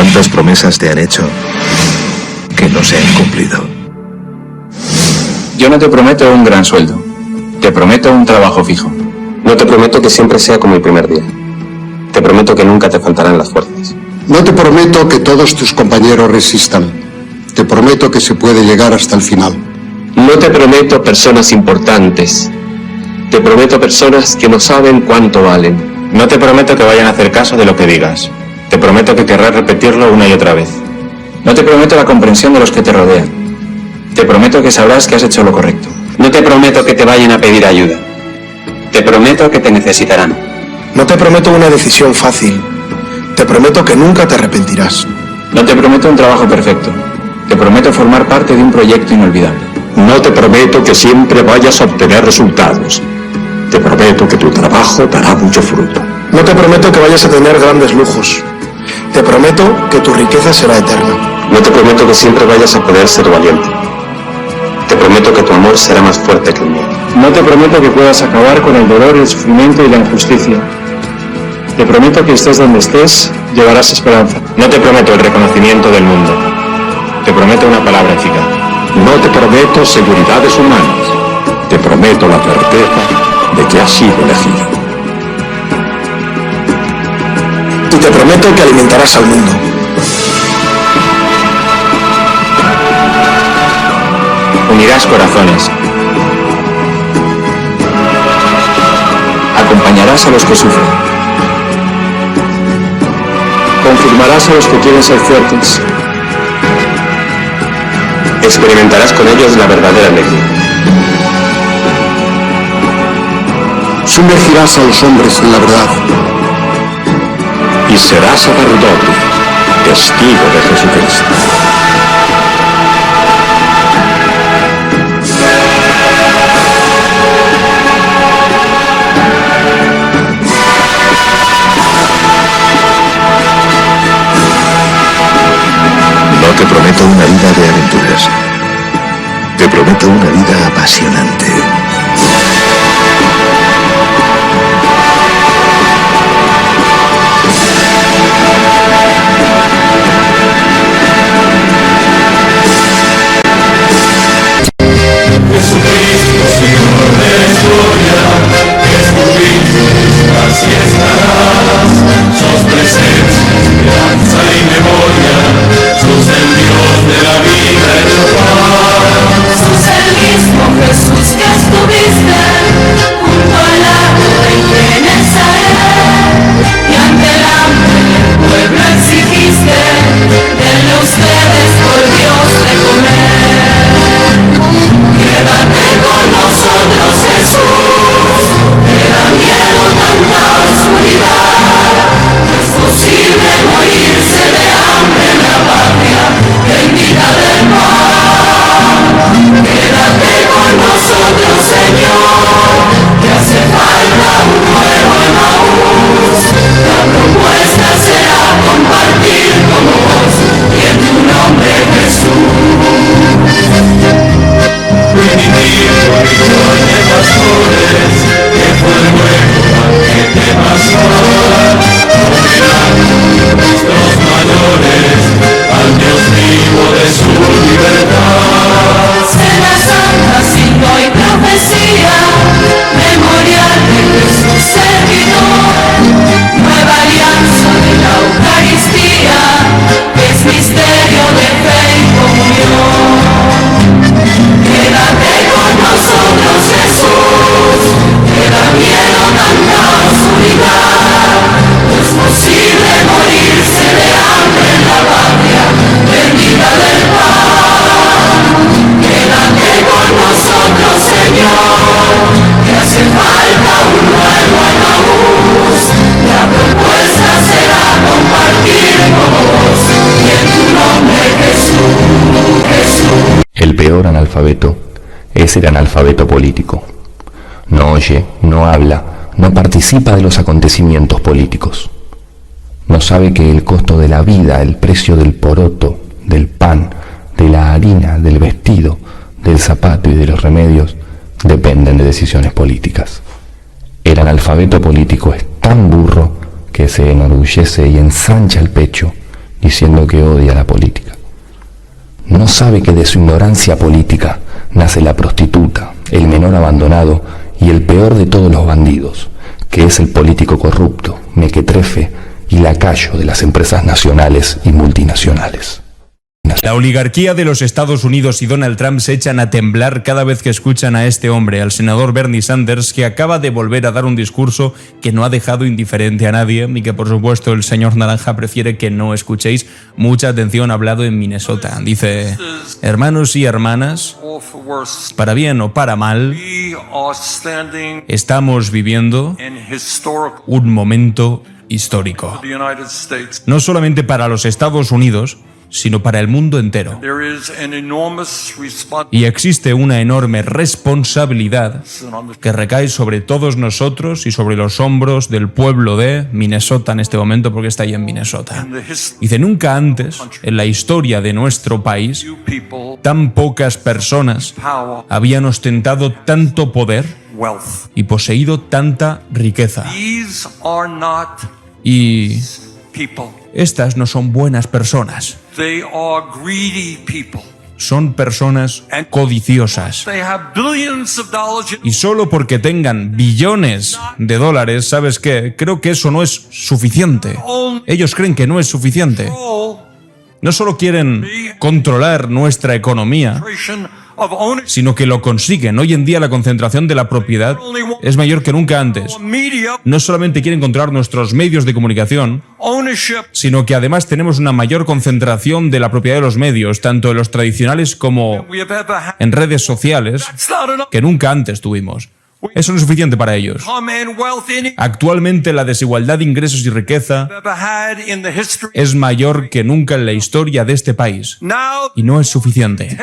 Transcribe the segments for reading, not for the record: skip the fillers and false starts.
¿Cuántas promesas te han hecho que no se han cumplido? Yo no te prometo un gran sueldo. Te prometo un trabajo fijo. No te prometo que siempre sea como el primer día. Te prometo que nunca te faltarán las fuerzas. No te prometo que todos tus compañeros resistan. Te prometo que se puede llegar hasta el final. No te prometo personas importantes. Te prometo personas que no saben cuánto valen. No te prometo que vayan a hacer caso de lo que digas. Te prometo que querrás repetirlo una y otra vez. No te prometo la comprensión de los que te rodean. Te prometo que sabrás que has hecho lo correcto. No te prometo que te vayan a pedir ayuda. Te prometo que te necesitarán. No te prometo una decisión fácil. Te prometo que nunca te arrepentirás. No te prometo un trabajo perfecto. Te prometo formar parte de un proyecto inolvidable. No te prometo que siempre vayas a obtener resultados. Te prometo que tu trabajo dará mucho fruto. No te prometo que vayas a tener grandes lujos. Te prometo que tu riqueza será eterna. No te prometo que siempre vayas a poder ser valiente. Te prometo que tu amor será más fuerte que el mío. No te prometo que puedas acabar con el dolor, el sufrimiento y la injusticia. Te prometo que estés donde estés, llevarás esperanza. No te prometo el reconocimiento del mundo. Te prometo una palabra eficaz. No te prometo seguridades humanas. Te prometo la certeza de que has sido elegido. Y te prometo que alimentarás al mundo. Unirás corazones. Acompañarás a los que sufren. Confirmarás a los que quieren ser fuertes. Experimentarás con ellos la verdadera alegría. Sumergirás a los hombres en la verdad. Y serás sacerdote, testigo de Jesucristo. No te prometo una vida de aventuras. Te prometo una vida apasionante. El peor analfabeto es el analfabeto político. No oye, no habla, no participa de los acontecimientos políticos. No sabe que el costo de la vida, el precio del poroto, del pan, de la harina, del vestido, del zapato y de los remedios dependen de decisiones políticas. El analfabeto político es tan burro que se enorgullece y ensancha el pecho diciendo que odia la política. No sabe que de su ignorancia política nace la prostituta, el menor abandonado y el peor de todos los bandidos, que es el político corrupto, mequetrefe y lacayo de las empresas nacionales y multinacionales. La oligarquía de los Estados Unidos y Donald Trump se echan a temblar cada vez que escuchan a este hombre, al senador Bernie Sanders, que acaba de volver a dar un discurso que no ha dejado indiferente a nadie y que por supuesto el señor Naranja prefiere que no escuchéis. Mucha atención, ha hablado en Minnesota. Dice: hermanos y hermanas, para bien o para mal, estamos viviendo un momento histórico. No solamente para los Estados Unidos, sino para el mundo entero. Y existe una enorme responsabilidad que recae sobre todos nosotros y sobre los hombros del pueblo de Minnesota en este momento, porque está ahí en Minnesota. Dice: nunca antes en la historia de nuestro país tan pocas personas habían ostentado tanto poder y poseído tanta riqueza. Y estas no son buenas personas. Son personas codiciosas. Y solo porque tengan billones de dólares, ¿sabes qué? Creo que eso no es suficiente. Ellos creen que no es suficiente. No solo quieren controlar nuestra economía, sino que lo consiguen. Hoy en día la concentración de la propiedad es mayor que nunca antes. No solamente quieren controlar nuestros medios de comunicación, sino que además tenemos una mayor concentración de la propiedad de los medios, tanto en los tradicionales como en redes sociales, que nunca antes tuvimos. Eso no es suficiente para ellos. Actualmente la desigualdad de ingresos y riqueza es mayor que nunca en la historia de este país. Y no es suficiente.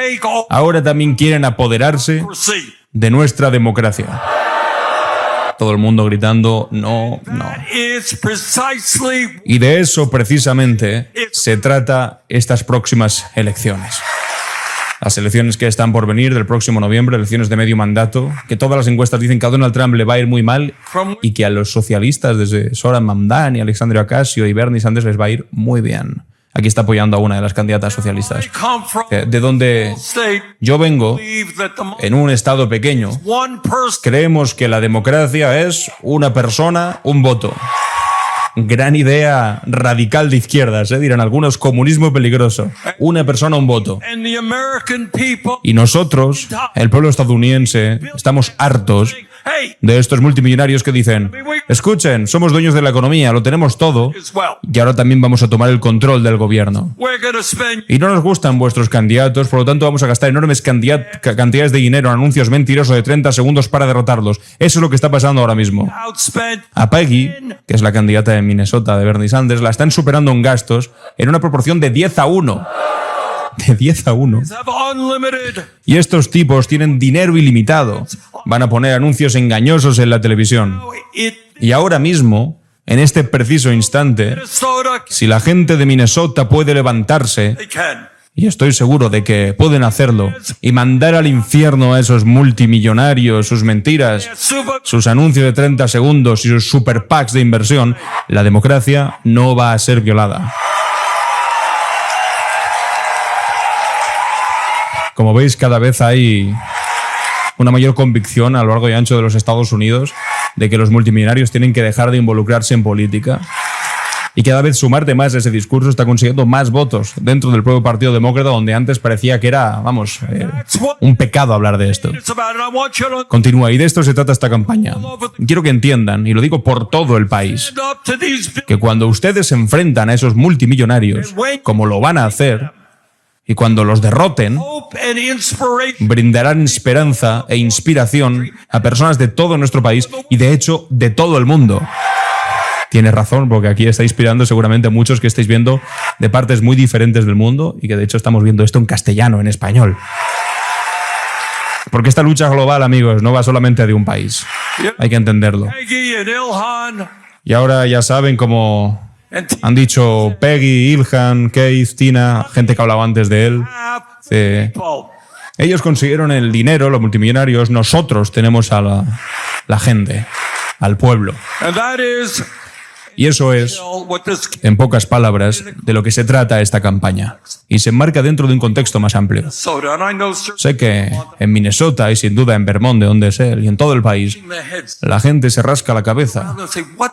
Ahora también quieren apoderarse de nuestra democracia. Todo el mundo gritando: no, no. Y de eso precisamente se trata estas próximas elecciones. Las elecciones que están por venir del próximo noviembre, elecciones de medio mandato, que todas las encuestas dicen que a Donald Trump le va a ir muy mal y que a los socialistas, desde Zoran Mamdani, Alexandria Ocasio y Bernie Sanders, les va a ir muy bien. Aquí está apoyando a una de las candidatas socialistas. De donde yo vengo, en un estado pequeño, creemos que la democracia es una persona, un voto. Gran idea radical de izquierdas, dirán algunos, comunismo peligroso. Una persona, un voto. Y nosotros, el pueblo estadounidense, estamos hartos de estos multimillonarios que dicen: escuchen, somos dueños de la economía, lo tenemos todo, y ahora también vamos a tomar el control del gobierno. Y no nos gustan vuestros candidatos, por lo tanto vamos a gastar enormes cantidades de dinero en anuncios mentirosos de 30 segundos para derrotarlos. Eso es lo que está pasando ahora mismo. A Peggy, que es la candidata de Minnesota de Bernie Sanders, la están superando en gastos en una proporción de 10-1. De 10-1. Y estos tipos tienen dinero ilimitado. Van a poner anuncios engañosos en la televisión. Y ahora mismo, en este preciso instante, si la gente de Minnesota puede levantarse, y estoy seguro de que pueden hacerlo, y mandar al infierno a esos multimillonarios, sus mentiras, sus anuncios de 30 segundos y sus super PACs de inversión, la democracia no va a ser violada. Como veis, cada vez hay una mayor convicción a lo largo y ancho de los Estados Unidos de que los multimillonarios tienen que dejar de involucrarse en política. Y cada vez sumarte más a ese discurso está consiguiendo más votos dentro del propio Partido Demócrata, donde antes parecía que era, un pecado hablar de esto. Continúa, y de esto se trata esta campaña. Quiero que entiendan, y lo digo por todo el país, que cuando ustedes se enfrentan a esos multimillonarios, como lo van a hacer, y cuando los derroten, brindarán esperanza e inspiración a personas de todo nuestro país y, de hecho, de todo el mundo. Tiene razón, porque aquí está inspirando seguramente a muchos que estáis viendo de partes muy diferentes del mundo y que, de hecho, estamos viendo esto en castellano, en español. Porque esta lucha global, amigos, no va solamente de un país. Hay que entenderlo. Y ahora ya saben cómo han dicho Peggy, Ilhan, Keith, Tina, gente que hablaba antes de él. Ellos consiguieron el dinero, los multimillonarios. Nosotros tenemos a la gente, al pueblo. Y eso es, en pocas palabras, de lo que se trata esta campaña. Y se enmarca dentro de un contexto más amplio. Sé que en Minnesota y sin duda en Vermont, de donde es él, y en todo el país, la gente se rasca la cabeza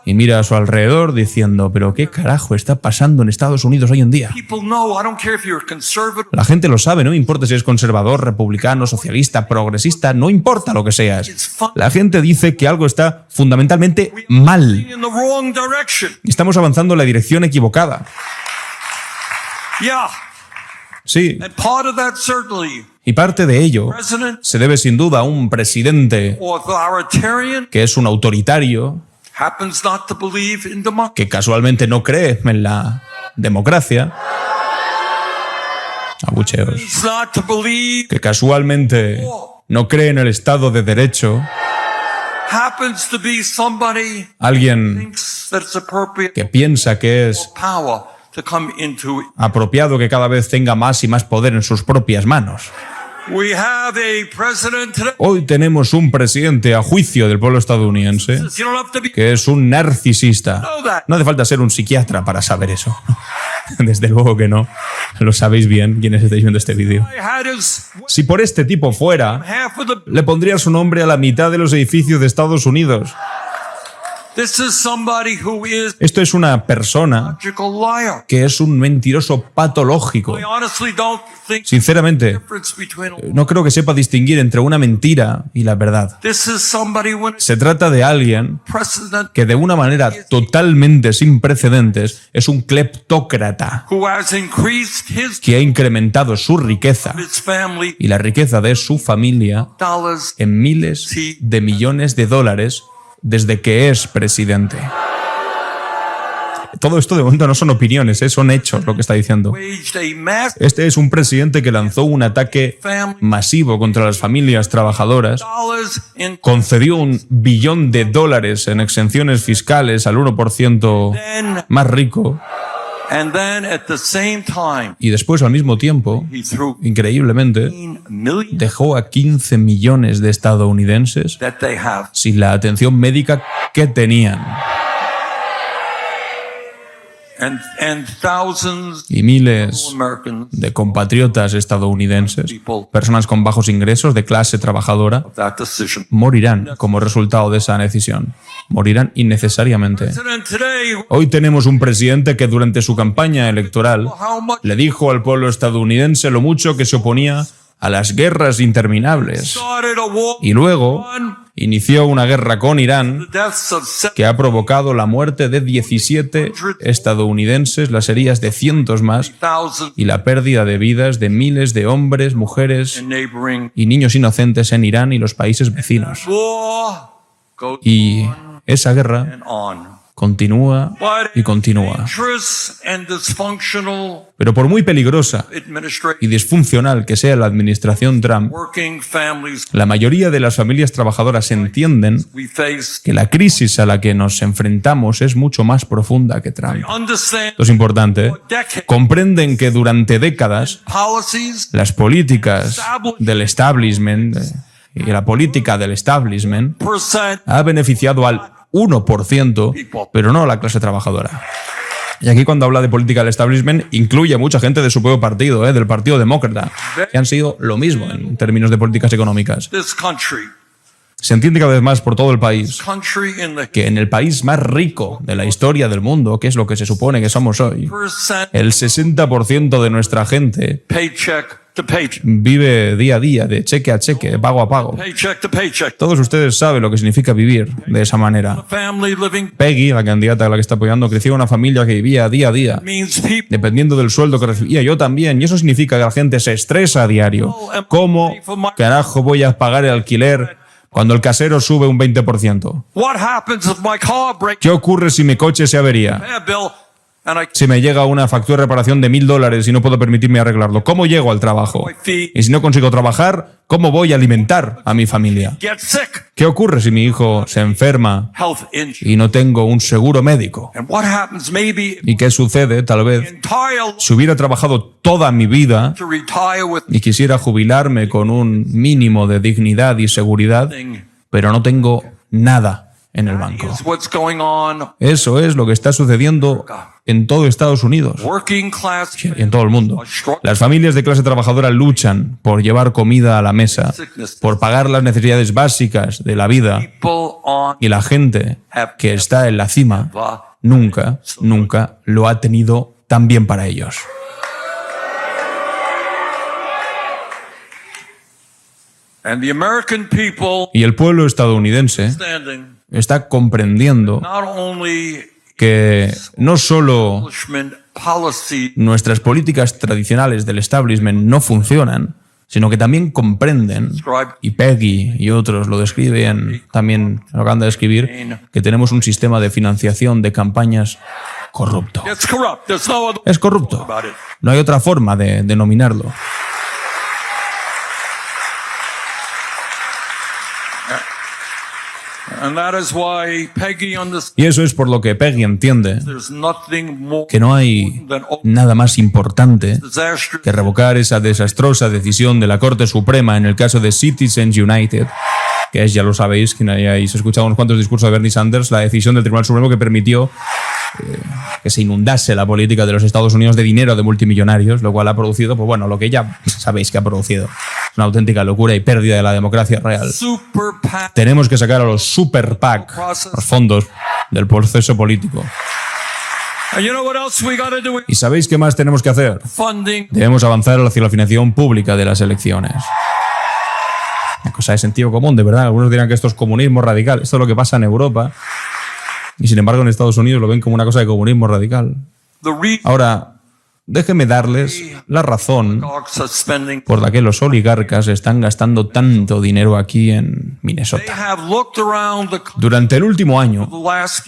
y mira a su alrededor diciendo, ¿pero qué carajo está pasando en Estados Unidos hoy en día? La gente lo sabe, no importa si es conservador, republicano, socialista, progresista, no importa lo que seas. La gente dice que algo está fundamentalmente mal. Estamos avanzando en la dirección equivocada. Sí. Y parte de ello se debe sin duda a un presidente que es un autoritario, que casualmente no cree en la democracia. Abucheos. Que casualmente no cree en el Estado de Derecho. Alguien que piensa que es apropiado que cada vez tenga más y más poder en sus propias manos. Hoy tenemos un presidente a juicio del pueblo estadounidense que es un narcisista. No hace falta ser un psiquiatra para saber eso. Desde luego que no. Lo sabéis bien quienes estáis viendo este vídeo. Si por este tipo fuera, le pondría su nombre a la mitad de los edificios de Estados Unidos. Esto es una persona que es un mentiroso patológico. Sinceramente, no creo que sepa distinguir entre una mentira y la verdad. Se trata de alguien que de una manera totalmente sin precedentes es un cleptócrata que ha incrementado su riqueza y la riqueza de su familia en miles de millones de dólares desde que es presidente. Todo esto de momento no son opiniones, son hechos lo que está diciendo. Este es un presidente que lanzó un ataque masivo contra las familias trabajadoras, concedió $1 billón en exenciones fiscales al 1% más rico, y después al mismo tiempo, increíblemente, dejó a 15 millones de estadounidenses sin la atención médica que tenían. Y miles de compatriotas estadounidenses, personas con bajos ingresos de clase trabajadora, morirán como resultado de esa decisión. Morirán innecesariamente. Hoy tenemos un presidente que durante su campaña electoral le dijo al pueblo estadounidense lo mucho que se oponía a las guerras interminables. Y luego inició una guerra con Irán que ha provocado la muerte de 17 estadounidenses, las heridas de cientos más y la pérdida de vidas de miles de hombres, mujeres y niños inocentes en Irán y los países vecinos. Y esa guerra continúa y continúa. Pero por muy peligrosa y disfuncional que sea la administración Trump, la mayoría de las familias trabajadoras entienden que la crisis a la que nos enfrentamos es mucho más profunda que Trump. Esto es importante. Comprenden que durante décadas las políticas del establishment y la política del establishment ha beneficiado al 1%, pero no a la clase trabajadora. Y aquí cuando habla de política del establishment, incluye a mucha gente de su propio partido, del Partido Demócrata, que han sido lo mismo en términos de políticas económicas. Se entiende cada vez más por todo el país que en el país más rico de la historia del mundo, que es lo que se supone que somos hoy, el 60% de nuestra gente vive día a día, de cheque a cheque, de pago a pago. Todos ustedes saben lo que significa vivir de esa manera. Peggy, la candidata a la que está apoyando, creció en una familia que vivía día a día, dependiendo del sueldo que recibía. Yo también. Y eso significa que la gente se estresa a diario. ¿Cómo carajo voy a pagar el alquiler cuando el casero sube un 20%? ¿Qué ocurre si mi coche se avería? Si me llega una factura de reparación de $1,000 y no puedo permitirme arreglarlo, ¿cómo llego al trabajo? Y si no consigo trabajar, ¿cómo voy a alimentar a mi familia? ¿Qué ocurre si mi hijo se enferma y no tengo un seguro médico? ¿Y qué sucede, tal vez, si hubiera trabajado toda mi vida y quisiera jubilarme con un mínimo de dignidad y seguridad, pero no tengo nada en el banco. Eso es lo que está sucediendo en todo Estados Unidos y en todo el mundo. Las familias de clase trabajadora luchan por llevar comida a la mesa, por pagar las necesidades básicas de la vida, y la gente que está en la cima nunca lo ha tenido tan bien para ellos. Y el pueblo estadounidense está comprendiendo que no solo nuestras políticas tradicionales del establishment no funcionan, sino que también comprenden, y Peggy y otros lo describen, también lo acaban de escribir, que tenemos un sistema de financiación de campañas corrupto. Es corrupto. No hay otra forma de denominarlo. Y eso es por lo que Peggy entiende que no hay nada más importante que revocar esa desastrosa decisión de la Corte Suprema en el caso de Citizens United, que es, ya lo sabéis, quien hayáis escuchado unos cuantos discursos de Bernie Sanders, la decisión del Tribunal Supremo que permitió que se inundase la política de los Estados Unidos de dinero de multimillonarios, lo cual ha producido, pues bueno, lo que ya sabéis que ha producido. Es una auténtica locura y pérdida de la democracia real. Tenemos que sacar a los super PAC, los fondos del proceso político. ¿Y sabéis qué más tenemos que hacer? Debemos avanzar hacia la financiación pública de las elecciones. Una cosa de sentido común, de verdad. Algunos dirán que esto es comunismo radical. Esto es lo que pasa en Europa. Y sin embargo en Estados Unidos lo ven como una cosa de comunismo radical. Ahora, déjenme darles la razón por la que los oligarcas están gastando tanto dinero aquí en Minnesota. Durante el último año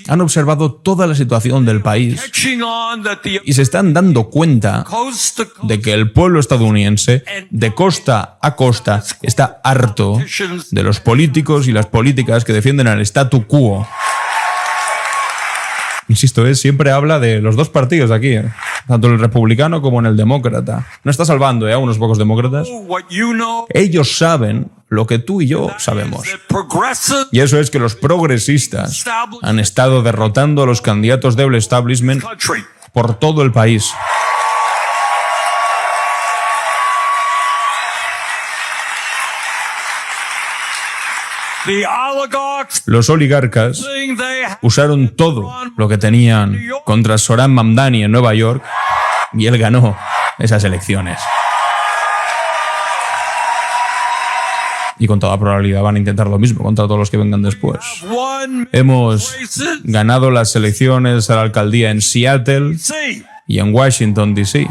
han observado toda la situación del país y se están dando cuenta de que el pueblo estadounidense, de costa a costa, está harto de los políticos y las políticas que defienden al statu quo. Insisto, siempre habla de los dos partidos aquí, tanto en el republicano como en el demócrata. No está salvando a unos pocos demócratas. Ellos saben lo que tú y yo sabemos. Y eso es que los progresistas han estado derrotando a los candidatos del establishment por todo el país. Los oligarcas usaron todo lo que tenían contra Zohran Mamdani en Nueva York y él ganó esas elecciones. Y con toda probabilidad van a intentar lo mismo contra todos los que vengan después. Hemos ganado las elecciones a la alcaldía en Seattle y en Washington, D.C.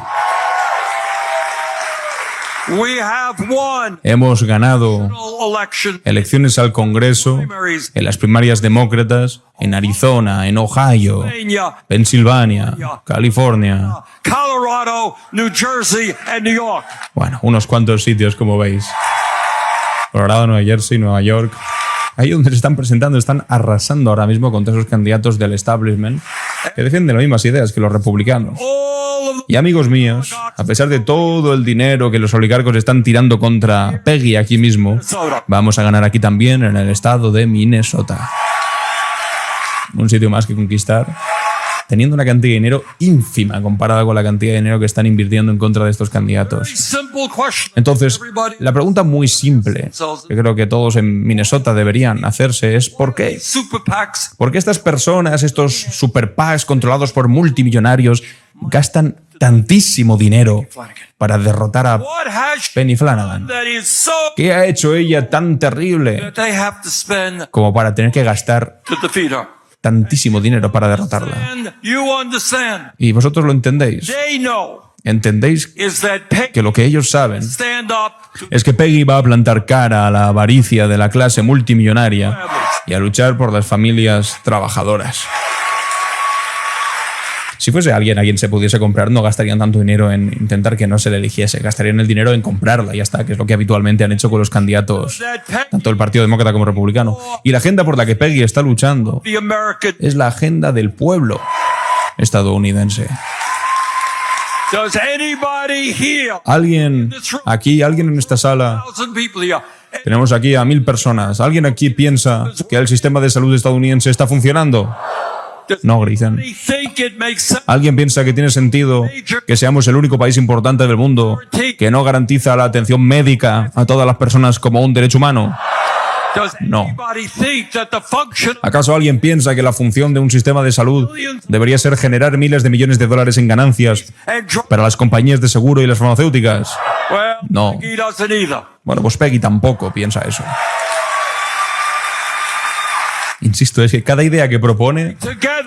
Hemos ganado elecciones al Congreso, en las primarias demócratas, en Arizona, en Ohio, Pensilvania, California, New Jersey y New York. Bueno, unos cuantos sitios, como veis. Colorado, Nueva Jersey, Nueva York. Ahí donde se están presentando, están arrasando ahora mismo contra esos candidatos del establishment que defienden las mismas ideas que los republicanos. Y amigos míos, a pesar de todo el dinero que los oligarcos están tirando contra Peggy aquí mismo, vamos a ganar aquí también en el estado de Minnesota. Un sitio más que conquistar, teniendo una cantidad de dinero ínfima comparada con la cantidad de dinero que están invirtiendo en contra de estos candidatos. Entonces, la pregunta muy simple que creo que todos en Minnesota deberían hacerse es ¿por qué? ¿Por qué estas personas, estos super PACs controlados por multimillonarios, gastan tantísimo dinero para derrotar a Penny Flanagan? ¿Qué ha hecho ella tan terrible como para tener que gastar tantísimo dinero para derrotarla? Y vosotros lo entendéis. ¿Entendéis que lo que ellos saben es que Peggy va a plantar cara a la avaricia de la clase multimillonaria y a luchar por las familias trabajadoras? Si fuese alguien a quien se pudiese comprar, no gastarían tanto dinero en intentar que no se le eligiese. Gastarían el dinero en comprarla, y ya está, que es lo que habitualmente han hecho con los candidatos, tanto del Partido Demócrata como Republicano. Y la agenda por la que Peggy está luchando es la agenda del pueblo estadounidense. ¿Alguien aquí, alguien en esta sala, Tenemos aquí a 1000 personas. ¿Alguien aquí piensa que el sistema de salud estadounidense está funcionando? No, dicen. ¿Alguien piensa que tiene sentido que seamos el único país importante del mundo que no garantiza la atención médica a todas las personas como un derecho humano? No. ¿Acaso alguien piensa que la función de un sistema de salud debería ser generar miles de millones de dólares en ganancias para las compañías de seguro y las farmacéuticas? No. Bueno, pues Peggy tampoco piensa eso. Insisto, es que cada idea que propone,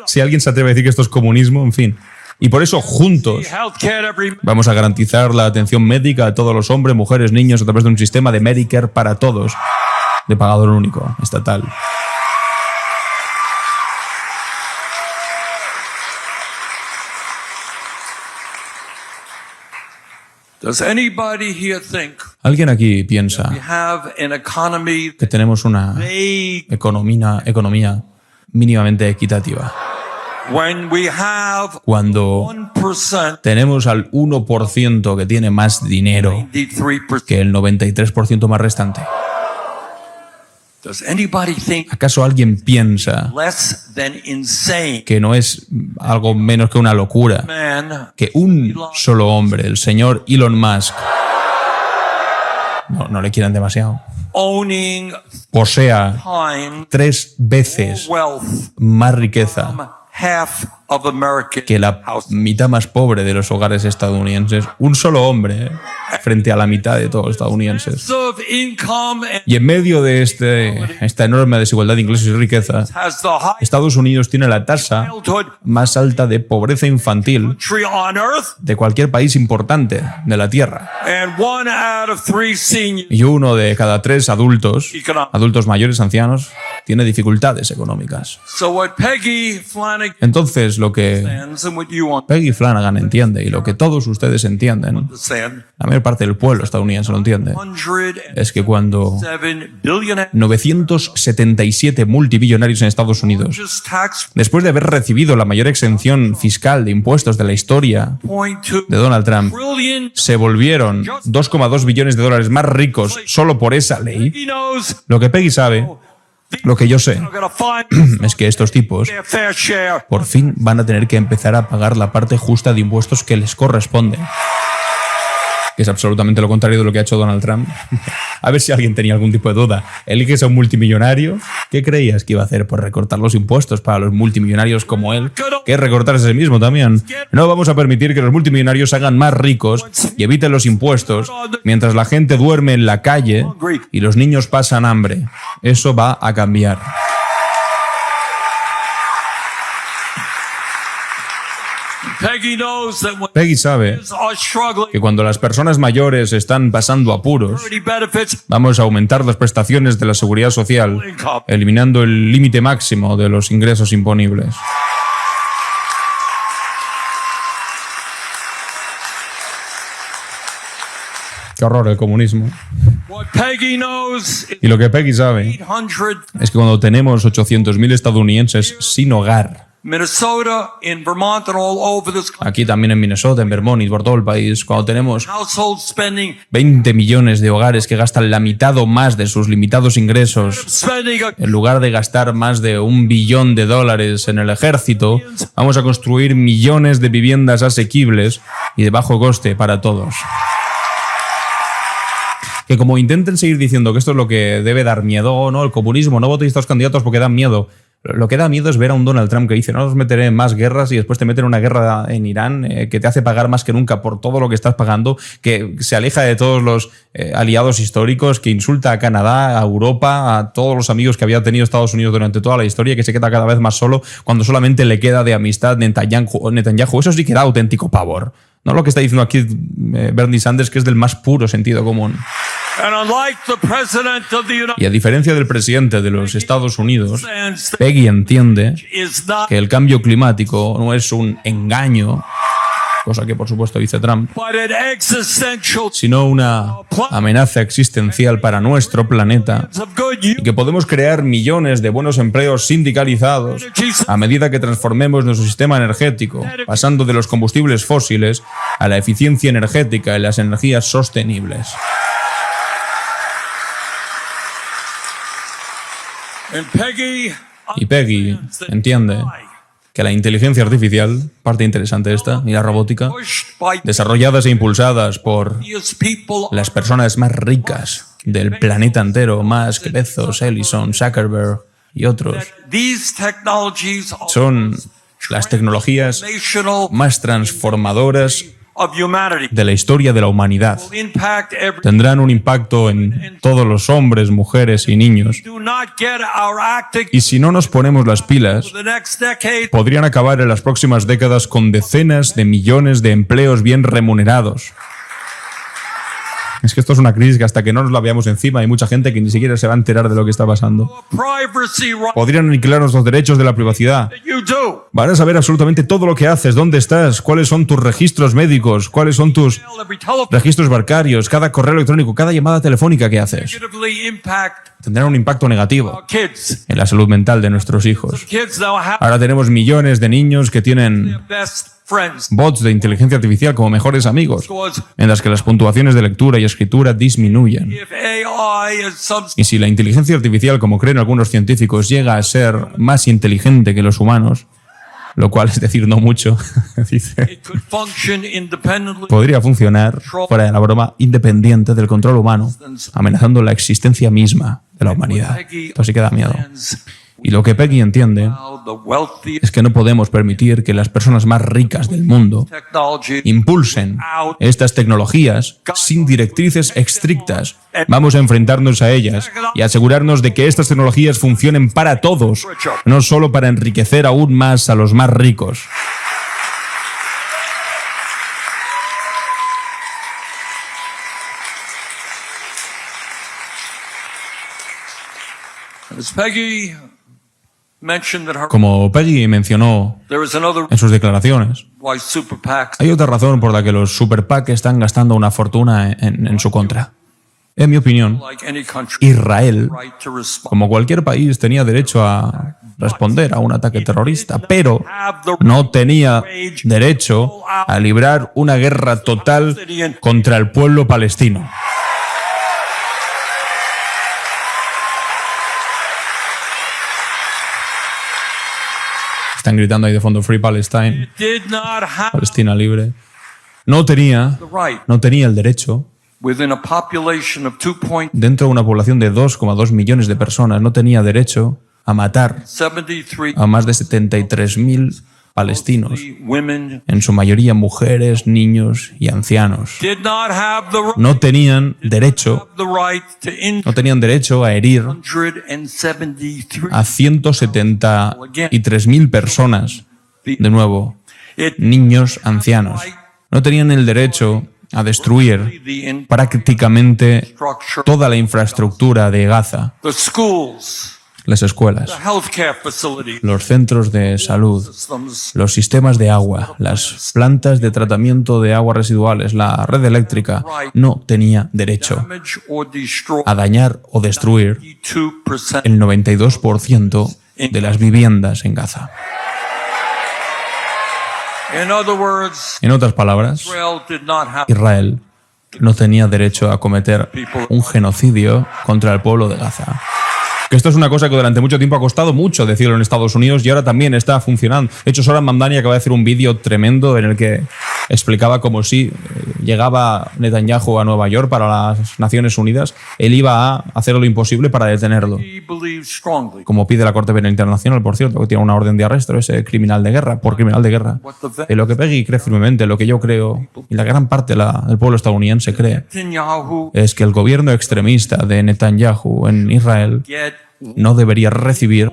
si alguien se atreve a decir que esto es comunismo, en fin. Y por eso, juntos, vamos a garantizar la atención médica a todos los hombres, mujeres, niños a través de un sistema de Medicare para todos, de pagador único, estatal. ¿Alguien aquí piensa que tenemos una economía mínimamente equitativa? Cuando tenemos al 1% que tiene más dinero que el 93% más restante. ¿Acaso alguien piensa que no es algo menos que una locura que un solo hombre, el señor Elon Musk, no le quieran demasiado, posea 3 veces más riqueza que la mitad más pobre de los hogares estadounidenses? Un solo hombre frente a la mitad de todos los estadounidenses. Y en medio de esta enorme desigualdad de ingresos y riqueza, Estados Unidos tiene la tasa más alta de pobreza infantil de cualquier país importante de la Tierra. Y 1 de cada 3 adultos mayores, ancianos, tiene dificultades económicas. Entonces, lo que Peggy Flanagan entiende y lo que todos ustedes entienden, la mayor parte del pueblo estadounidense lo entiende, es que cuando 977 multimillonarios en Estados Unidos, después de haber recibido la mayor exención fiscal de impuestos de la historia de Donald Trump, se volvieron 2,2 billones de dólares más ricos solo por esa ley, lo que Peggy sabe, lo que yo sé, es que estos tipos por fin van a tener que empezar a pagar la parte justa de impuestos que les corresponde, que es absolutamente lo contrario de lo que ha hecho Donald Trump. A ver si alguien tenía algún tipo de duda. Eliges a un multimillonario. ¿Qué creías que iba a hacer? Pues recortar los impuestos para los multimillonarios como él, que es recortarse a sí mismo también. No vamos a permitir que los multimillonarios se hagan más ricos y eviten los impuestos mientras la gente duerme en la calle y los niños pasan hambre. Eso va a cambiar. Peggy sabe que cuando las personas mayores están pasando apuros, vamos a aumentar las prestaciones de la seguridad social, eliminando el límite máximo de los ingresos imponibles. Qué horror el comunismo. Y lo que Peggy sabe es que cuando tenemos 800.000 estadounidenses sin hogar, aquí también en Minnesota, en Vermont y por todo el país, cuando tenemos 20 millones de hogares que gastan la mitad o más de sus limitados ingresos, en lugar de gastar más de $1 billón en el ejército, vamos a construir millones de viviendas asequibles y de bajo coste para todos. Que como intenten seguir diciendo que esto es lo que debe dar miedo, no, el comunismo, no votéis a estos candidatos porque dan miedo. Lo que da miedo es ver a un Donald Trump que dice: no os meteré en más guerras, y después te meten en una guerra en Irán que te hace pagar más que nunca por todo lo que estás pagando, que se aleja de todos los aliados históricos, que insulta a Canadá, a Europa, a todos los amigos que había tenido Estados Unidos durante toda la historia, que se queda cada vez más solo cuando solamente le queda de amistad Netanyahu. Eso sí que da auténtico pavor. No lo que está diciendo aquí Bernie Sanders, que es del más puro sentido común. Y a diferencia del presidente de los Estados Unidos, Peggy entiende que el cambio climático no es un engaño, cosa que por supuesto dice Trump, sino una amenaza existencial para nuestro planeta, y que podemos crear millones de buenos empleos sindicalizados a medida que transformemos nuestro sistema energético, pasando de los combustibles fósiles a la eficiencia energética y las energías sostenibles. Y Peggy entiende que la inteligencia artificial, parte interesante esta, y la robótica, desarrolladas e impulsadas por las personas más ricas del planeta entero, Musk, Bezos, Ellison, Zuckerberg y otros, son las tecnologías más transformadoras de la historia de la humanidad. Tendrán un impacto en todos los hombres, mujeres y niños. Y si no nos ponemos las pilas, podrían acabar en las próximas décadas con decenas de millones de empleos bien remunerados. Es que esto es una crisis que hasta que no nos la veamos encima hay mucha gente que ni siquiera se va a enterar de lo que está pasando. Podrían aniquilar nuestros derechos de la privacidad. Van a saber absolutamente todo lo que haces, dónde estás, cuáles son tus registros médicos, cuáles son tus registros bancarios, cada correo electrónico, cada llamada telefónica que haces. Tendrán un impacto negativo en la salud mental de nuestros hijos. Ahora tenemos millones de niños que tienen bots de inteligencia artificial como mejores amigos, en las que las puntuaciones de lectura y escritura disminuyen. Y si la inteligencia artificial, como creen algunos científicos, llega a ser más inteligente que los humanos, lo cual es decir no mucho, dice, podría funcionar, fuera de la broma, independiente del control humano, amenazando la existencia misma de la humanidad. Esto sí que da miedo. Y lo que Peggy entiende es que no podemos permitir que las personas más ricas del mundo impulsen estas tecnologías sin directrices estrictas. Vamos a enfrentarnos a ellas y asegurarnos de que estas tecnologías funcionen para todos, no solo para enriquecer aún más a los más ricos. Como Peggy mencionó en sus declaraciones, hay otra razón por la que los super PAC están gastando una fortuna en su contra. En mi opinión, Israel, como cualquier país, tenía derecho a responder a un ataque terrorista, pero no tenía derecho a librar una guerra total contra el pueblo palestino. Están gritando ahí de fondo Free Palestine, Palestina libre. No tenía el derecho, dentro de una población de 2,2 millones de personas, no tenía derecho a matar a más de 73.000 palestinos, en su mayoría mujeres, niños y ancianos. No tenían derecho a herir a 173.000 personas, de nuevo, niños, ancianos. No tenían el derecho a destruir prácticamente toda la infraestructura de Gaza. Las escuelas, los centros de salud, los sistemas de agua, las plantas de tratamiento de aguas residuales, la red eléctrica, no tenía derecho a dañar o destruir el 92% de las viviendas en Gaza. En otras palabras, Israel no tenía derecho a cometer un genocidio contra el pueblo de Gaza. Que esto es una cosa que durante mucho tiempo ha costado mucho decirlo en Estados Unidos y ahora también está funcionando. De hecho, Soran Mamdani acaba de hacer un vídeo tremendo en el que explicaba cómo si llegaba Netanyahu a Nueva York para las Naciones Unidas, él iba a hacer lo imposible para detenerlo. Como pide la Corte Penal Internacional, por cierto, que tiene una orden de arresto, ese criminal de guerra, por criminal de guerra. En lo que Peggy cree firmemente, lo que yo creo, y la gran parte del pueblo estadounidense cree, es que el gobierno extremista de Netanyahu en Israel no debería recibir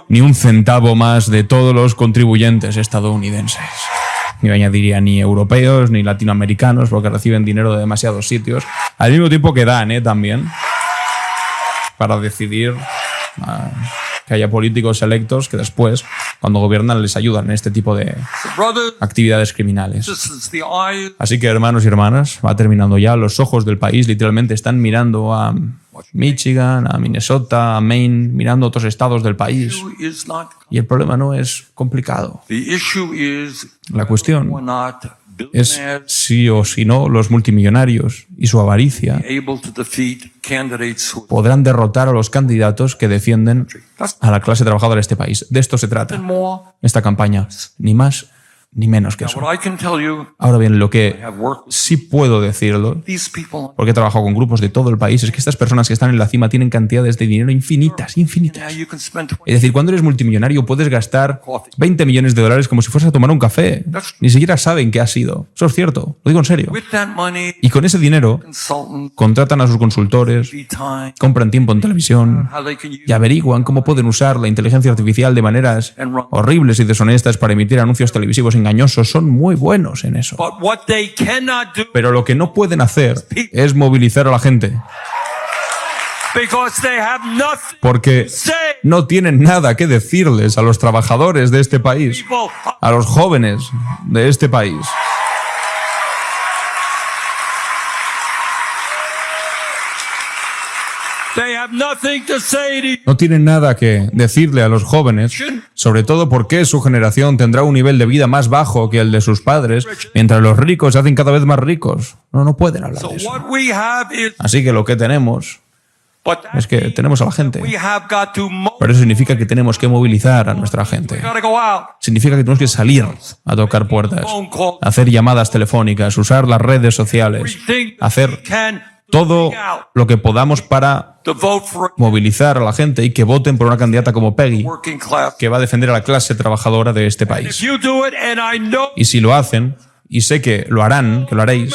ni un centavo más de todos los contribuyentes estadounidenses. Ni añadiría ni europeos ni latinoamericanos, porque reciben dinero de demasiados sitios, al mismo tiempo que dan también para decidir que haya políticos electos que después, cuando gobiernan, les ayudan en este tipo de actividades criminales. Así que, hermanos y hermanas, va terminando ya. Los ojos del país literalmente están mirando a Michigan, a Minnesota, a Maine, mirando a otros estados del país. Y el problema no es complicado. La cuestión es sí o sí no los multimillonarios y su avaricia podrán derrotar a los candidatos que defienden a la clase trabajadora de este país. De esto se trata esta campaña, ni más ni menos que eso. Ahora bien, lo que sí puedo decirlo, porque he trabajado con grupos de todo el país, es que estas personas que están en la cima tienen cantidades de dinero infinitas, infinitas. Es decir, cuando eres multimillonario puedes gastar 20 millones de dólares como si fueras a tomar un café. Ni siquiera saben qué ha sido. Eso es cierto, lo digo en serio. Y con ese dinero contratan a sus consultores, compran tiempo en televisión y averiguan cómo pueden usar la inteligencia artificial de maneras horribles y deshonestas para emitir anuncios televisivos engañosos. Son muy buenos en eso. Pero lo que no pueden hacer es movilizar a la gente. Porque no tienen nada que decirles a los trabajadores de este país, a los jóvenes de este país. No tienen nada que decirle a los jóvenes, sobre todo porque su generación tendrá un nivel de vida más bajo que el de sus padres, mientras los ricos se hacen cada vez más ricos. No pueden hablar de eso. Así que lo que tenemos es que tenemos a la gente. Pero eso significa que tenemos que movilizar a nuestra gente. Significa que tenemos que salir a tocar puertas, hacer llamadas telefónicas, usar las redes sociales, hacer todo lo que podamos para movilizar a la gente y que voten por una candidata como Peggy, que va a defender a la clase trabajadora de este país. Y si lo hacen, y sé que lo harán, que lo haréis,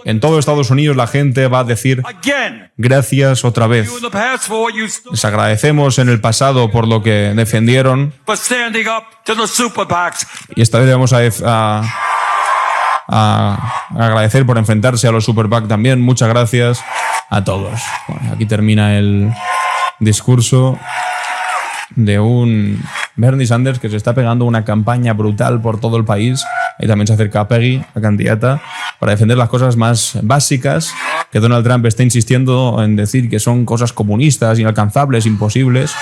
en todo Estados Unidos la gente va a decir gracias otra vez. Les agradecemos en el pasado por lo que defendieron y esta vez vamos a agradecer por enfrentarse a los Super PAC también. Muchas gracias a todos. Bueno, aquí termina el discurso de un Bernie Sanders que se está pegando una campaña brutal por todo el país. Y también se acerca a Peggy, la candidata, para defender las cosas más básicas que Donald Trump está insistiendo en decir que son cosas comunistas, inalcanzables, imposibles,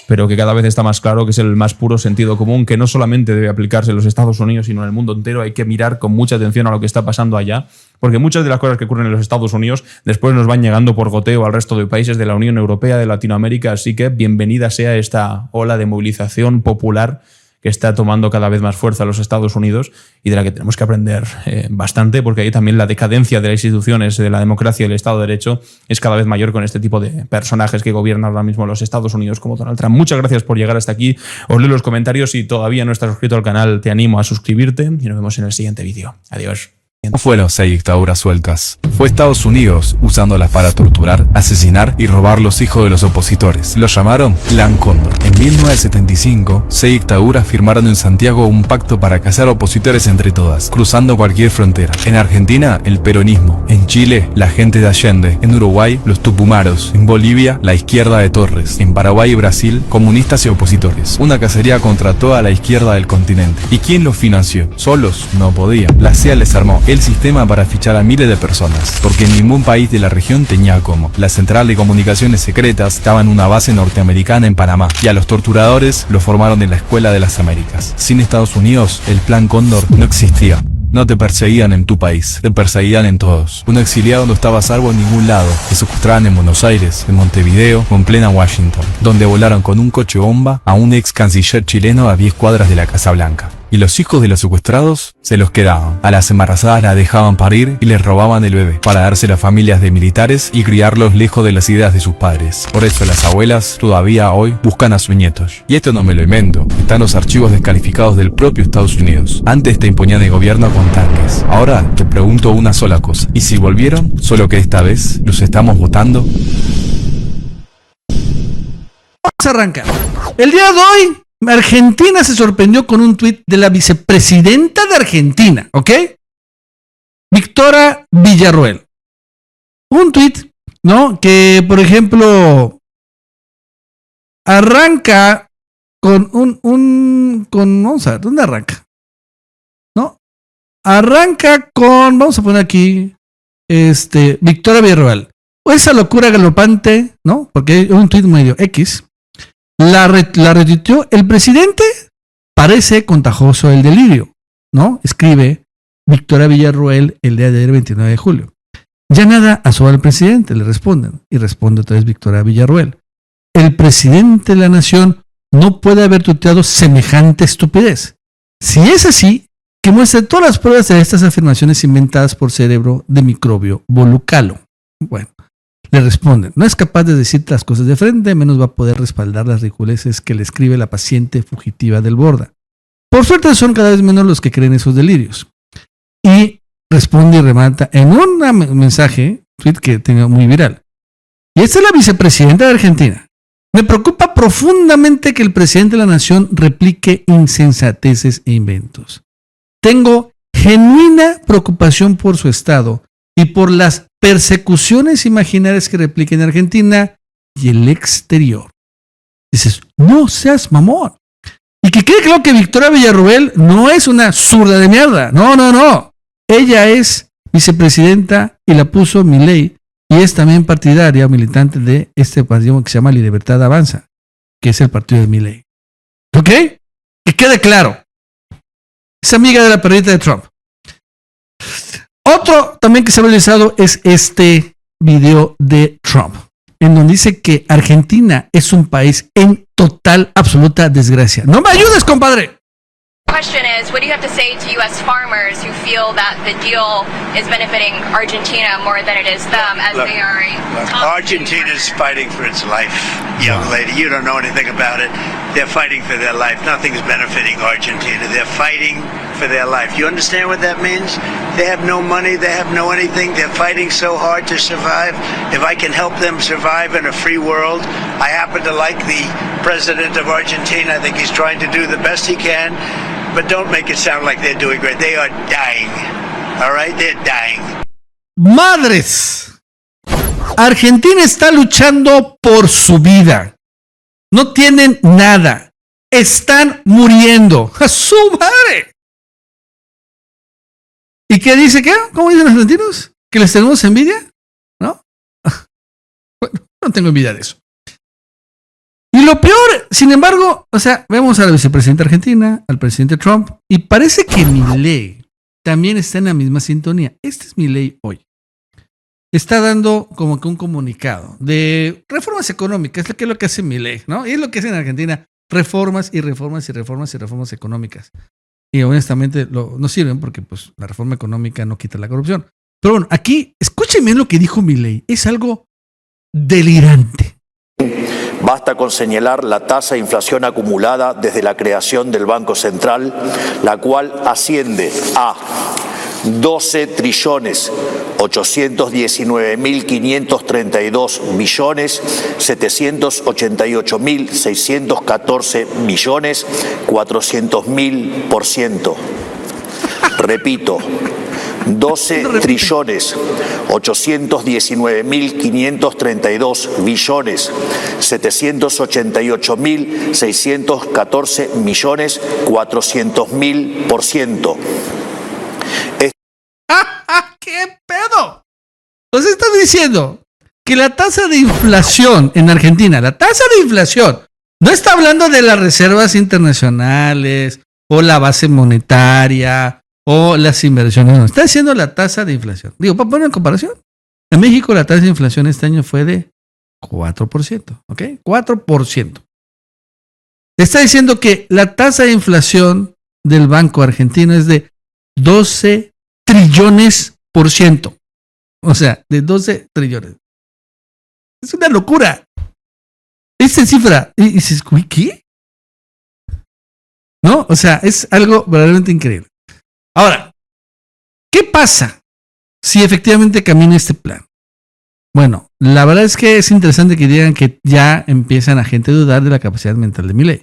pero que cada vez está más claro que es el más puro sentido común, que no solamente debe aplicarse en los Estados Unidos, sino en el mundo entero. Hay que mirar con mucha atención a lo que está pasando allá, porque muchas de las cosas que ocurren en los Estados Unidos después nos van llegando por goteo al resto de países de la Unión Europea, de Latinoamérica, así que bienvenida sea esta ola de movilización popular que está tomando cada vez más fuerza en los Estados Unidos y de la que tenemos que aprender bastante, porque ahí también la decadencia de las instituciones, de la democracia y del Estado de Derecho es cada vez mayor con este tipo de personajes que gobiernan ahora mismo los Estados Unidos como Donald Trump. Muchas gracias por llegar hasta aquí. Os leo los comentarios. Si todavía no estás suscrito al canal, te animo a suscribirte y nos vemos en el siguiente vídeo. Adiós. No fueron 6 dictaduras sueltas. Fue Estados Unidos usándolas para torturar, asesinar y robar los hijos de los opositores. Lo llamaron Plan Cóndor. En 1975, 6 dictaduras firmaron en Santiago un pacto para cazar opositores entre todas, cruzando cualquier frontera. En Argentina, el peronismo. En Chile, la gente de Allende. En Uruguay, los tupumaros. En Bolivia, la izquierda de Torres. En Paraguay y Brasil, comunistas y opositores. Una cacería contra toda la izquierda del continente. ¿Y quién los financió? Solos no podían. La CIA les armó el sistema para fichar a miles de personas, porque ningún país de la región tenía cómo. La central de comunicaciones secretas estaba en una base norteamericana en Panamá, y a los torturadores los formaron en la Escuela de las Américas. Sin Estados Unidos, el Plan Cóndor no existía. No te perseguían en tu país, te perseguían en todos. Un exiliado no estaba a salvo en ningún lado. Te secuestraban en Buenos Aires, en Montevideo o en plena Washington, donde volaron con un coche bomba a un ex canciller chileno a 10 cuadras de la Casa Blanca. Y los hijos de los secuestrados se los quedaban. A las embarazadas las dejaban parir y les robaban el bebé para dárselo a familias de militares y criarlos lejos de las ideas de sus padres. Por eso las abuelas todavía hoy buscan a sus nietos. Y esto no me lo invento. Están los archivos descalificados del propio Estados Unidos. Antes te imponían el gobierno con tanques. Ahora te pregunto una sola cosa. ¿Y si volvieron? Solo que esta vez los estamos votando. Vamos a arrancar. El día de hoy Argentina se sorprendió con un tuit de la vicepresidenta de Argentina, ¿ok? Victoria Villarruel. Un tuit, ¿no? Que, por ejemplo, arranca con vamos a ver, ¿dónde arranca? ¿No? Arranca con, vamos a poner aquí, Victoria Villarruel. Esa locura galopante, ¿no? Porque es un tuit medio X. La retuiteó. El presidente parece contagioso del delirio. ¿no? Escribe Victoria Villarroel el día de ayer, 29 de julio. Ya nada asoba al presidente, le responden. Y responde otra vez Victoria Villarroel. El presidente de la nación no puede haber tuiteado semejante estupidez. Si es así, que muestre todas las pruebas de estas afirmaciones inventadas por cerebro de microbio volucalo. Bueno, le responden, no es capaz de decir las cosas de frente, menos va a poder respaldar las ridiculeces que le escribe la paciente fugitiva del Borda. Por suerte son cada vez menos los que creen esos delirios. Y responde y remata en un mensaje, tweet que tengo muy viral. Y esta es la vicepresidenta de Argentina. Me preocupa profundamente que el presidente de la nación replique insensateces e inventos. Tengo genuina preocupación por su estado y por las persecuciones imaginarias que replica en Argentina y el exterior. Dices, no seas mamón. Y que quede claro que Victoria Villarroel no es una zurda de mierda. No, no, no. Ella es vicepresidenta y la puso Milei y es también partidaria o militante de este partido que se llama La Libertad Avanza, que es el partido de Milei. ¿Ok? Que quede claro. Es amiga de la perrita de Trump. Otro también que se ha realizado es este video de Trump, en donde dice que Argentina es un país en total, absoluta desgracia. ¡No me ayudes, compadre! Question is, what do you have to say to U.S. farmers who feel that the deal is benefiting Argentina more than it is them, as they are Argentina's fighting for its life, young lady. You don't know anything about it. They're fighting for their life. Nothing's benefiting Argentina. They're fighting for their life. You understand what that means? They have no money. They have no anything. They're fighting so hard to survive. If I can help them survive in a free world, I happen to like the president of Argentina. I think he's trying to do the best he can. But don't make it sound like they're doing great. They are dying. All right? They're dying. ¡Madres! Argentina está luchando por su vida. No tienen nada. Están muriendo. ¡A su madre! ¿Y qué dice qué? ¿Cómo dicen los argentinos? ¿Que les tenemos envidia? ¿No? Bueno, no tengo envidia de eso. Y lo peor, sin embargo, o sea, vemos a la vicepresidenta argentina, al presidente Trump, y parece que Milei también está en la misma sintonía. Este es Milei hoy. Está dando como que un comunicado de reformas económicas, que es lo que hace Milei, ¿no? Y es lo que hace en Argentina, reformas y reformas y reformas y reformas económicas. Y honestamente no sirven porque pues la reforma económica no quita la corrupción. Pero bueno, aquí, escúchenme lo que dijo Milei. Es algo delirante. Basta con señalar la tasa de inflación acumulada desde la creación del Banco Central, la cual asciende a 12.319.532.782.614.400.000%. Repito, 12.819.532.788.614.400.000%. ¿Qué pedo? Os estás diciendo que la tasa de inflación en Argentina, la tasa de inflación, no está hablando de las reservas internacionales o la base monetaria o las inversiones, no, está diciendo la tasa de inflación. Digo, para poner en comparación, en México la tasa de inflación este año fue de 4%, ¿ok? 4%. Está diciendo que la tasa de inflación del Banco Argentino es de 12 trillones por ciento. O sea, de 12 trillones. Es una locura. Esta cifra. Y dices, ¿qué? ¿No? O sea, es algo verdaderamente increíble. Ahora, ¿qué pasa si efectivamente camina este plan? Bueno, la verdad es que es interesante que digan que ya empiezan a gente a dudar de la capacidad mental de Milei.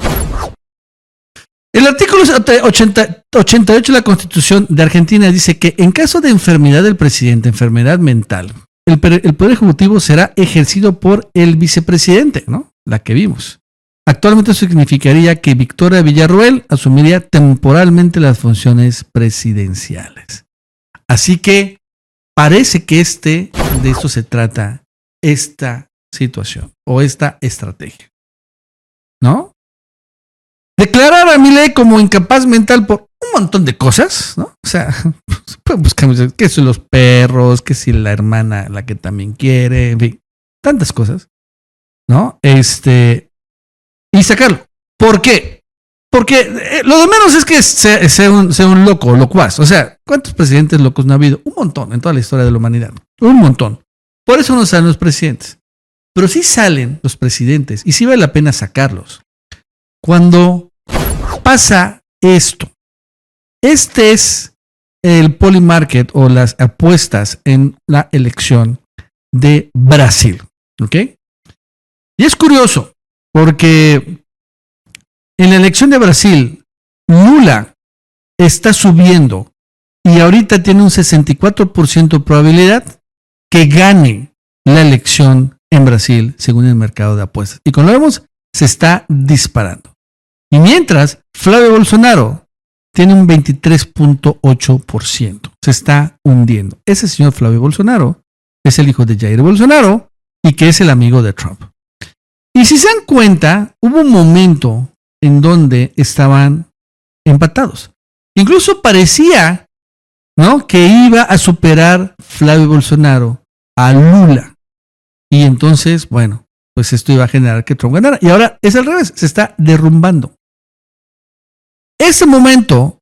El artículo 88 de la Constitución de Argentina dice que en caso de enfermedad del presidente, enfermedad mental, el Poder Ejecutivo será ejercido por el vicepresidente, ¿no? La que vimos. Actualmente eso significaría que Victoria Villarroel asumiría temporalmente las funciones presidenciales. Así que parece que de esto se trata esta situación o esta estrategia, ¿no? Declarar a Milei como incapaz mental por un montón de cosas, ¿no? O sea, buscamos que son los perros, que si la hermana, la que también quiere, en fin, tantas cosas, ¿no? Y sacarlo. ¿Por qué? Porque lo de menos es que sea un loco, locuaz. O sea, ¿cuántos presidentes locos no ha habido? Un montón en toda la historia de la humanidad. Un montón. Por eso no salen los presidentes. Pero sí salen los presidentes y sí vale la pena sacarlos. Cuando pasa esto. Este es el polymarket o las apuestas en la elección de Brasil. ¿Ok? Y es curioso porque en la elección de Brasil, Lula está subiendo y ahorita tiene un 64% de probabilidad que gane la elección en Brasil según el mercado de apuestas. Y como lo vemos, se está disparando. Y mientras, Flavio Bolsonaro tiene un 23.8%. Se está hundiendo. Ese señor Flavio Bolsonaro es el hijo de Jair Bolsonaro y que es el amigo de Trump. Y si se dan cuenta, hubo un momento en donde estaban empatados. Incluso parecía, ¿no?, que iba a superar Flavio Bolsonaro a Lula. Y entonces, bueno, pues esto iba a generar que Trump ganara. Y ahora es al revés, se está derrumbando. Ese momento,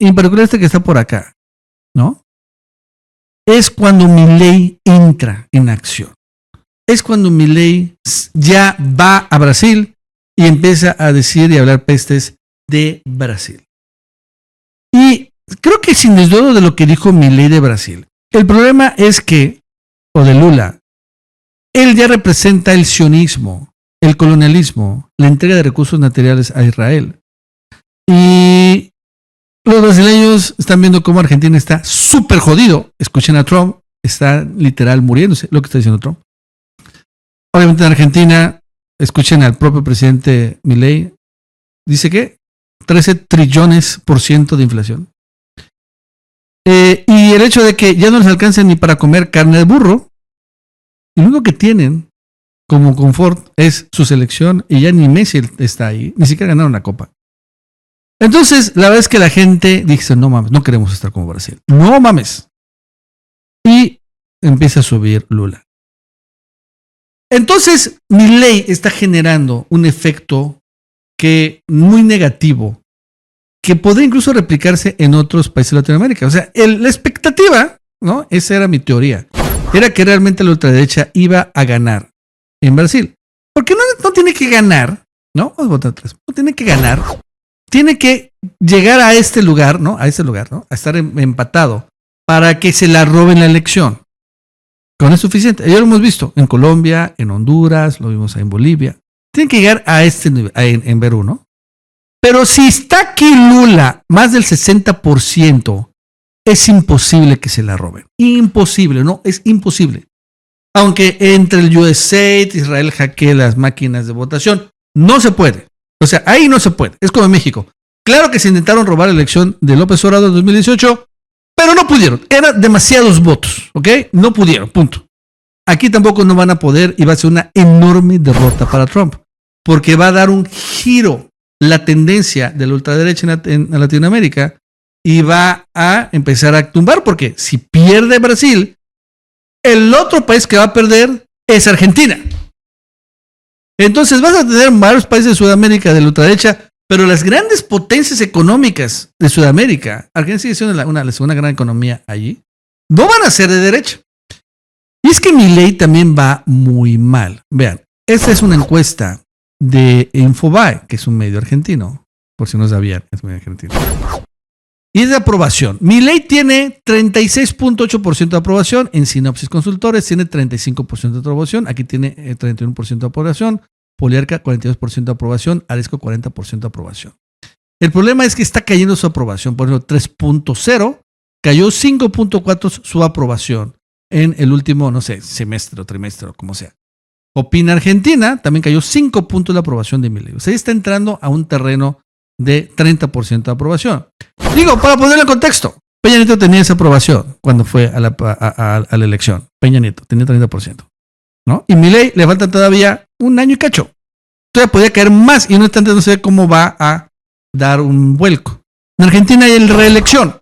en particular este que está por acá, ¿no?, es cuando Milei entra en acción. Es cuando Milei ya va a Brasil y empieza a decir y a hablar pestes de Brasil. Y creo que sin desdoro de lo que dijo Milei de Brasil, el problema es que, o de Lula, él ya representa el sionismo, el colonialismo, la entrega de recursos materiales a Israel. Y los brasileños están viendo cómo Argentina está súper jodido. Escuchen a Trump, está literal muriéndose, lo que está diciendo Trump. Obviamente en Argentina, escuchen al propio presidente Milei, dice que 13 trillones % de inflación. Y el hecho de que ya no les alcance ni para comer carne de burro, y lo único que tienen como confort es su selección, y ya ni Messi está ahí, ni siquiera ganaron la copa. Entonces, la verdad es que la gente dice, no mames, no queremos estar como Brasil. No mames. Y empieza a subir Lula. Entonces, Milei está generando un efecto que muy negativo, que podría incluso replicarse en otros países de Latinoamérica. O sea, la expectativa, ¿no?, esa era mi teoría, era que realmente la ultraderecha iba a ganar en Brasil. Porque no tiene que ganar, ¿no? Vamos a votar atrás. No tiene que ganar. Tiene que llegar a este lugar, ¿no? A ese lugar, ¿no? A estar empatado para que se la roben la elección. Con es suficiente. Ya lo hemos visto en Colombia, en Honduras, lo vimos ahí en Bolivia. Tienen que llegar a este nivel, en Perú, ¿no? Pero si está aquí Lula, más del 60%, es imposible que se la roben. Imposible, ¿no? Es imposible. Aunque entre el USAID, Israel hackee las máquinas de votación, no se puede. O sea, ahí no se puede. Es como en México. Claro que se intentaron robar la elección de López Obrador en 2018, pero no pudieron. Eran demasiados votos, ¿ok? No pudieron, punto. Aquí tampoco no van a poder y va a ser una enorme derrota para Trump, porque va a dar un giro la tendencia de la ultraderecha en Latinoamérica y va a empezar a tumbar, porque si pierde Brasil, el otro país que va a perder es Argentina. Entonces vas a tener varios países de Sudamérica de la ultraderecha, pero las grandes potencias económicas de Sudamérica, Argentina sigue siendo la segunda gran economía allí, no van a ser de derecha. Y es que Milei también va muy mal. Vean, esta es una encuesta de Infobae, que es un medio argentino, por si no sabían, es un medio argentino. Y es de aprobación. Milei tiene 36.8% de aprobación, en Sinopsis Consultores tiene 35% de aprobación, aquí tiene 31% de aprobación, Poliarca 42% de aprobación, Aresco 40% de aprobación. El problema es que está cayendo su aprobación, por ejemplo 3.0, cayó 5.4 su aprobación en el último, no sé, semestre o trimestre o como sea. Opina Argentina, también cayó 5 puntos la aprobación de Milei. O sea, está entrando a un terreno de 30% de aprobación. Digo, para ponerlo en contexto, Peña Nieto tenía esa aprobación cuando fue a la elección. Peña Nieto tenía 30%, ¿no? Y Milei le falta todavía un año y cacho. Todavía podría caer más y no sé cómo va a dar un vuelco. En Argentina hay reelección.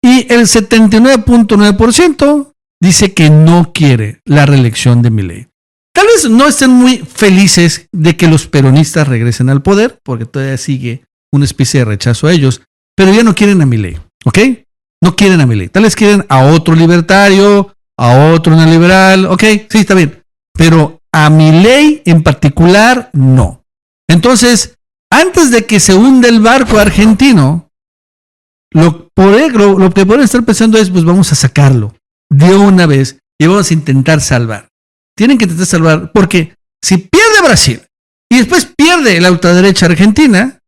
Y el 79.9% dice que no quiere la reelección de Milei. Tal vez no estén muy felices de que los peronistas regresen al poder, porque todavía sigue una especie de rechazo a ellos, pero ya no quieren a Milei, ¿ok? No quieren a Milei. Tal vez quieren a otro libertario, a otro neoliberal, ¿ok? Sí, está bien. Pero a Milei en particular, no. Entonces, antes de que se hunda el barco argentino, lo que pueden estar pensando es, pues vamos a sacarlo de una vez y vamos a intentar salvar. Tienen que intentar salvar, porque si pierde Brasil y después pierde la ultraderecha argentina,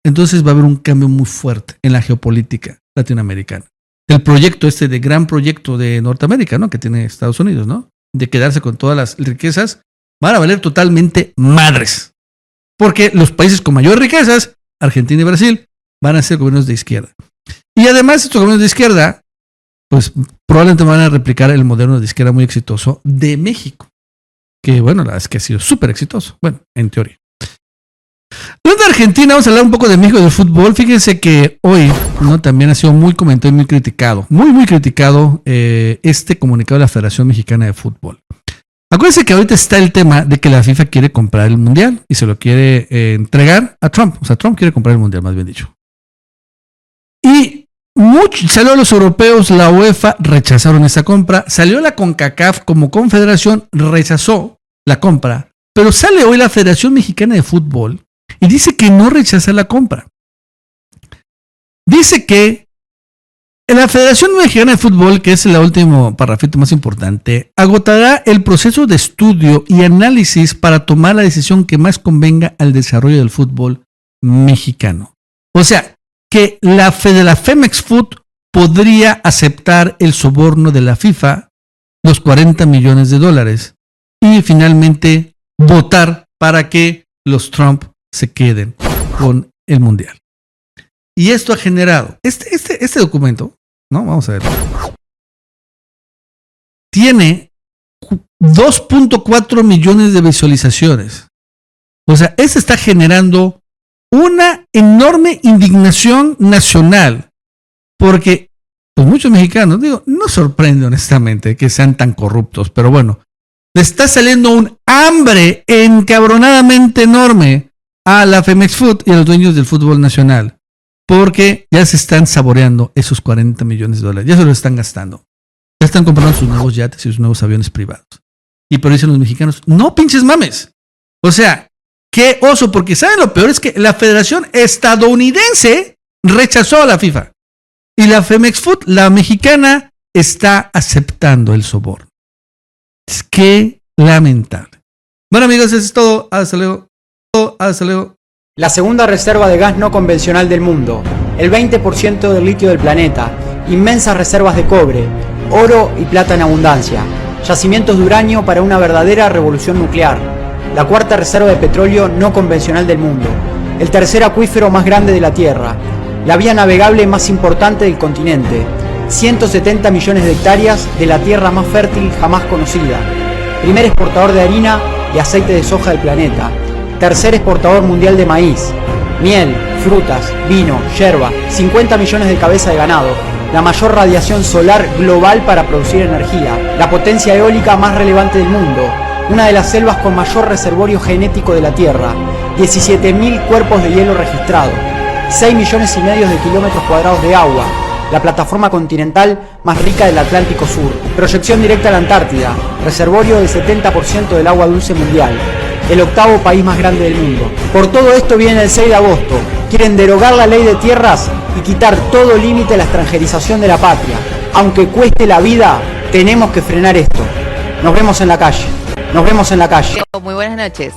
entonces va a haber un cambio muy fuerte en la geopolítica latinoamericana. El proyecto de gran proyecto de Norteamérica, ¿no? Que tiene Estados Unidos, ¿no? De quedarse con todas las riquezas, van a valer totalmente madres. Porque los países con mayores riquezas, Argentina y Brasil, van a ser gobiernos de izquierda. Y además estos gobiernos de izquierda, pues probablemente van a replicar el modelo de izquierda muy exitoso de México. Que bueno, la verdad es que ha sido súper exitoso. Bueno, en teoría. Hablando de Argentina, vamos a hablar un poco de México y del fútbol. Fíjense que hoy, ¿no? También ha sido muy comentado y muy criticado. Muy criticado este comunicado de la Federación Mexicana de Fútbol. Acuérdense que ahorita está el tema de que la FIFA quiere comprar el Mundial y se lo quiere entregar a Trump. O sea, Trump quiere comprar el Mundial, más bien dicho. Y salió los europeos, la UEFA rechazaron esa compra. Salió la CONCACAF como confederación, rechazó la compra. Pero sale hoy la Federación Mexicana de Fútbol y dice que no rechaza la compra. Dice que la Federación Mexicana de Fútbol, que es el último parrafito más importante, agotará el proceso de estudio y análisis para tomar la decisión que más convenga al desarrollo del fútbol mexicano. O sea, que la Femex Food podría aceptar el soborno de la FIFA, los $40 millones, y finalmente votar para que los Trump se queden con el Mundial. Y esto ha generado, este documento, ¿no? Vamos a ver. Tiene 2.4 millones de visualizaciones. O sea, está generando una enorme indignación nacional. Porque, pues muchos mexicanos, no sorprende honestamente que sean tan corruptos, pero bueno, le está saliendo un hambre encabronadamente enorme a la Femex Food y a los dueños del fútbol nacional. Porque ya se están saboreando esos $40 millones. Ya se los están gastando. Ya están comprando sus nuevos yates y sus nuevos aviones privados. Y pero dicen los mexicanos, no pinches mames. O sea, qué oso, porque ¿saben lo peor? Es que la Federación Estadounidense rechazó a la FIFA. Y la Femex Food, la mexicana, está aceptando el soborno. Es que lamentable. Bueno amigos, eso es todo. Hasta luego. Hasta luego. La segunda reserva de gas no convencional del mundo, el 20% del litio del planeta, inmensas reservas de cobre, oro y plata en abundancia, yacimientos de uranio para una verdadera revolución nuclear, la cuarta reserva de petróleo no convencional del mundo, el tercer acuífero más grande de la Tierra, la vía navegable más importante del continente, 170 millones de hectáreas de la tierra más fértil jamás conocida, primer exportador de harina y aceite de soja del planeta, tercer exportador mundial de maíz, miel, frutas, vino, yerba, 50 millones de cabezas de ganado, la mayor radiación solar global para producir energía, la potencia eólica más relevante del mundo, una de las selvas con mayor reservorio genético de la Tierra, 17.000 cuerpos de hielo registrados, 6 millones y medio de kilómetros cuadrados de agua, la plataforma continental más rica del Atlántico Sur, proyección directa a la Antártida, reservorio del 70% del agua dulce mundial, el octavo país más grande del mundo. Por todo esto viene el 6 de agosto. Quieren derogar la ley de tierras y quitar todo límite a la extranjerización de la patria. Aunque cueste la vida, tenemos que frenar esto. Nos vemos en la calle. Nos vemos en la calle. Muy buenas noches.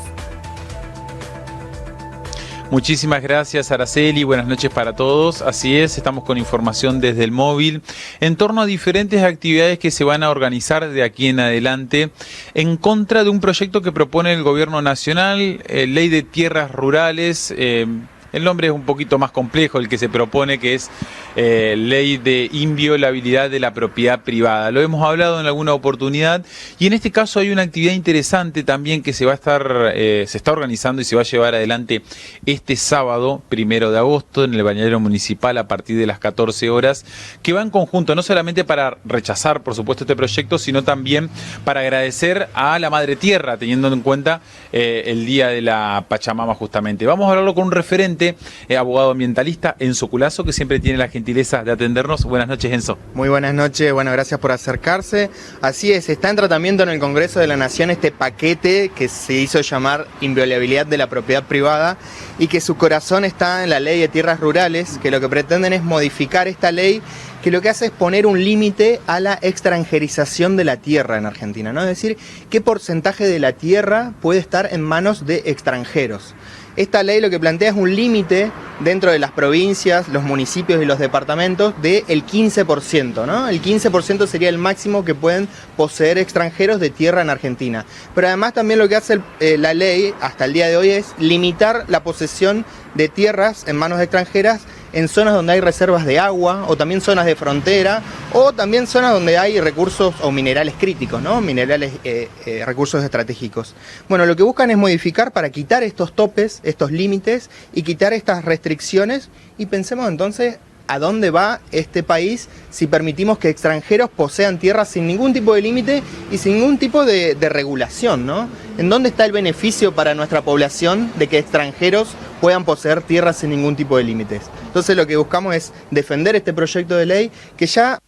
Muchísimas gracias, Araceli. Buenas noches para todos. Así es, estamos con información desde el móvil en torno a diferentes actividades que se van a organizar de aquí en adelante en contra de un proyecto que propone el gobierno nacional, ley de tierras rurales, El nombre es un poquito más complejo, el que se propone, que es Ley de Inviolabilidad de la Propiedad Privada. Lo hemos hablado en alguna oportunidad y en este caso hay una actividad interesante también que se está organizando y se va a llevar adelante este sábado, 1 de agosto, en el balneario municipal a partir de las 14 horas, que va en conjunto, no solamente para rechazar, por supuesto, este proyecto, sino también para agradecer a la Madre Tierra, teniendo en cuenta el Día de la Pachamama justamente. Vamos a hablarlo con un referente, abogado ambientalista, Enzo Culazo, que siempre tiene la gentileza de atendernos. Buenas noches, Enzo. Muy buenas noches, bueno, gracias por acercarse. Así es, está en tratamiento en el Congreso de la Nación este paquete que se hizo llamar Inviolabilidad de la Propiedad Privada y que su corazón está en la Ley de Tierras Rurales, que lo que pretenden es modificar esta ley que lo que hace es poner un límite a la extranjerización de la tierra en Argentina, ¿no? Es decir, qué porcentaje de la tierra puede estar en manos de extranjeros. Esta ley lo que plantea es un límite dentro de las provincias, los municipios y los departamentos del 15%, ¿no? El 15% sería el máximo que pueden poseer extranjeros de tierra en Argentina. Pero además también lo que hace la ley hasta el día de hoy es limitar la posesión de tierras en manos extranjeras en zonas donde hay reservas de agua o también zonas de frontera o también zonas donde hay recursos o minerales críticos, ¿no? Minerales, recursos estratégicos. Bueno, lo que buscan es modificar para quitar estos topes, estos límites y quitar estas restricciones y pensemos entonces a dónde va este país si permitimos que extranjeros posean tierras sin ningún tipo de límite y sin ningún tipo de regulación, ¿no? ¿En dónde está el beneficio para nuestra población de que extranjeros puedan poseer tierras sin ningún tipo de límites? Entonces lo que buscamos es defender este proyecto de ley que ya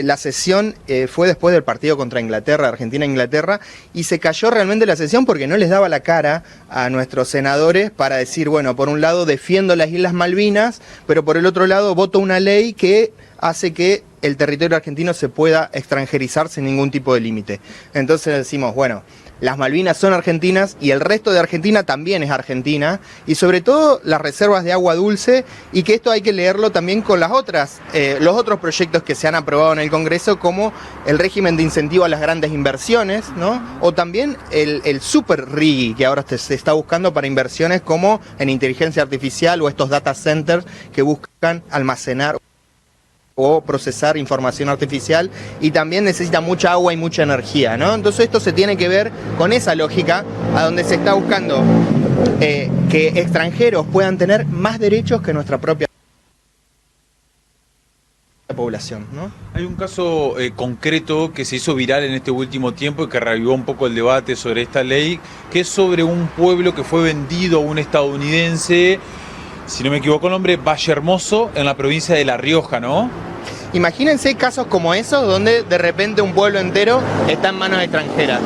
la sesión fue después del partido contra Inglaterra, Argentina-Inglaterra, y se cayó realmente la sesión porque no les daba la cara a nuestros senadores para decir, bueno, por un lado defiendo las Islas Malvinas, pero por el otro lado voto una ley que hace que el territorio argentino se pueda extranjerizar sin ningún tipo de límite. Entonces decimos, bueno, las Malvinas son argentinas y el resto de Argentina también es argentina y sobre todo las reservas de agua dulce y que esto hay que leerlo también con las otras, los otros proyectos que se han aprobado en el Congreso como el régimen de incentivo a las grandes inversiones, ¿no? O también el super RIGI que ahora se está buscando para inversiones como en inteligencia artificial o estos data centers que buscan almacenar o procesar información artificial y también necesita mucha agua y mucha energía, ¿no? Entonces esto se tiene que ver con esa lógica a donde se está buscando que extranjeros puedan tener más derechos que nuestra propia población, ¿no? Hay un caso concreto que se hizo viral en este último tiempo y que reavivó un poco el debate sobre esta ley, que es sobre un pueblo que fue vendido a un estadounidense, si no me equivoco el nombre, Valle Hermoso, en la provincia de La Rioja, ¿no? Imagínense casos como esos donde de repente un pueblo entero está en manos extranjeras.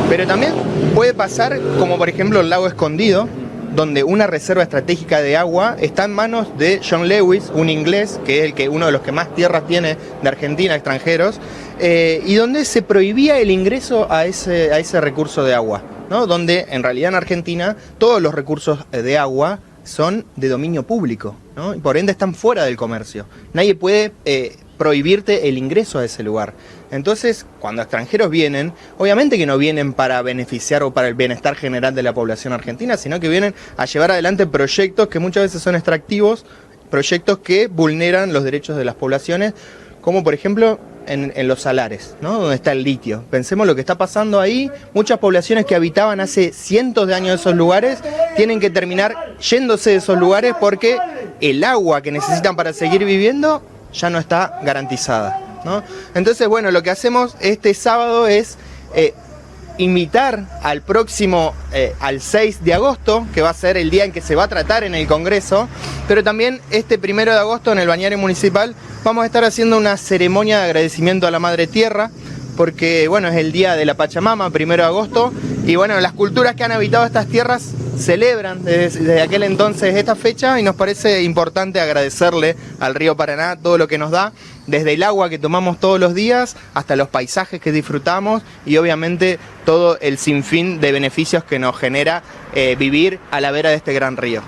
Pero también puede pasar como por ejemplo el Lago Escondido, donde una reserva estratégica de agua está en manos de John Lewis, un inglés, que es uno de los que más tierras tiene de Argentina, extranjeros, y donde se prohibía el ingreso a ese recurso de agua, ¿no? Donde en realidad en Argentina todos los recursos de agua son de dominio público, ¿no? Y por ende están fuera del comercio. Nadie puede prohibirte el ingreso a ese lugar. Entonces, cuando extranjeros vienen, obviamente que no vienen para beneficiar o para el bienestar general de la población argentina, sino que vienen a llevar adelante proyectos que muchas veces son extractivos, proyectos que vulneran los derechos de las poblaciones, como por ejemplo en los salares, ¿no? Donde está el litio. Pensemos lo que está pasando ahí. Muchas poblaciones que habitaban hace cientos de años esos lugares tienen que terminar yéndose de esos lugares porque el agua que necesitan para seguir viviendo ya no está garantizada, ¿no? Entonces, bueno, lo que hacemos este sábado es invitar al próximo, al 6 de agosto, que va a ser el día en que se va a tratar en el Congreso, pero también este 1 de agosto en el balneario municipal vamos a estar haciendo una ceremonia de agradecimiento a la Madre Tierra, porque bueno, es el día de la Pachamama, 1 de agosto, y bueno, las culturas que han habitado estas tierras celebran desde aquel entonces esta fecha y nos parece importante agradecerle al río Paraná todo lo que nos da, desde el agua que tomamos todos los días hasta los paisajes que disfrutamos y obviamente todo el sinfín de beneficios que nos genera vivir a la vera de este gran río.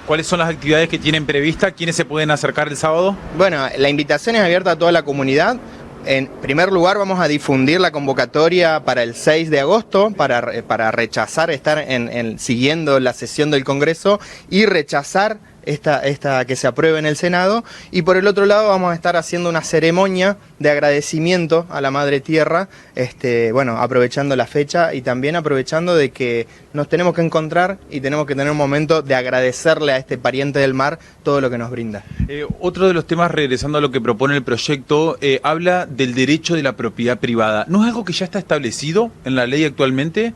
¿Cuáles son las actividades que tienen previstas? ¿Quiénes se pueden acercar el sábado? Bueno, la invitación es abierta a toda la comunidad. En primer lugar, vamos a difundir la convocatoria para el 6 de agosto, para rechazar estar siguiendo la sesión del Congreso y rechazar esta que se apruebe en el Senado. Y por el otro lado vamos a estar haciendo una ceremonia de agradecimiento a la Madre Tierra, bueno, aprovechando la fecha y también aprovechando de que nos tenemos que encontrar y tenemos que tener un momento de agradecerle a este pariente del mar todo lo que nos brinda. Otro de los temas, regresando a lo que propone el proyecto, habla del derecho de la propiedad privada. ¿No es algo que ya está establecido en la ley actualmente?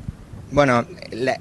Bueno,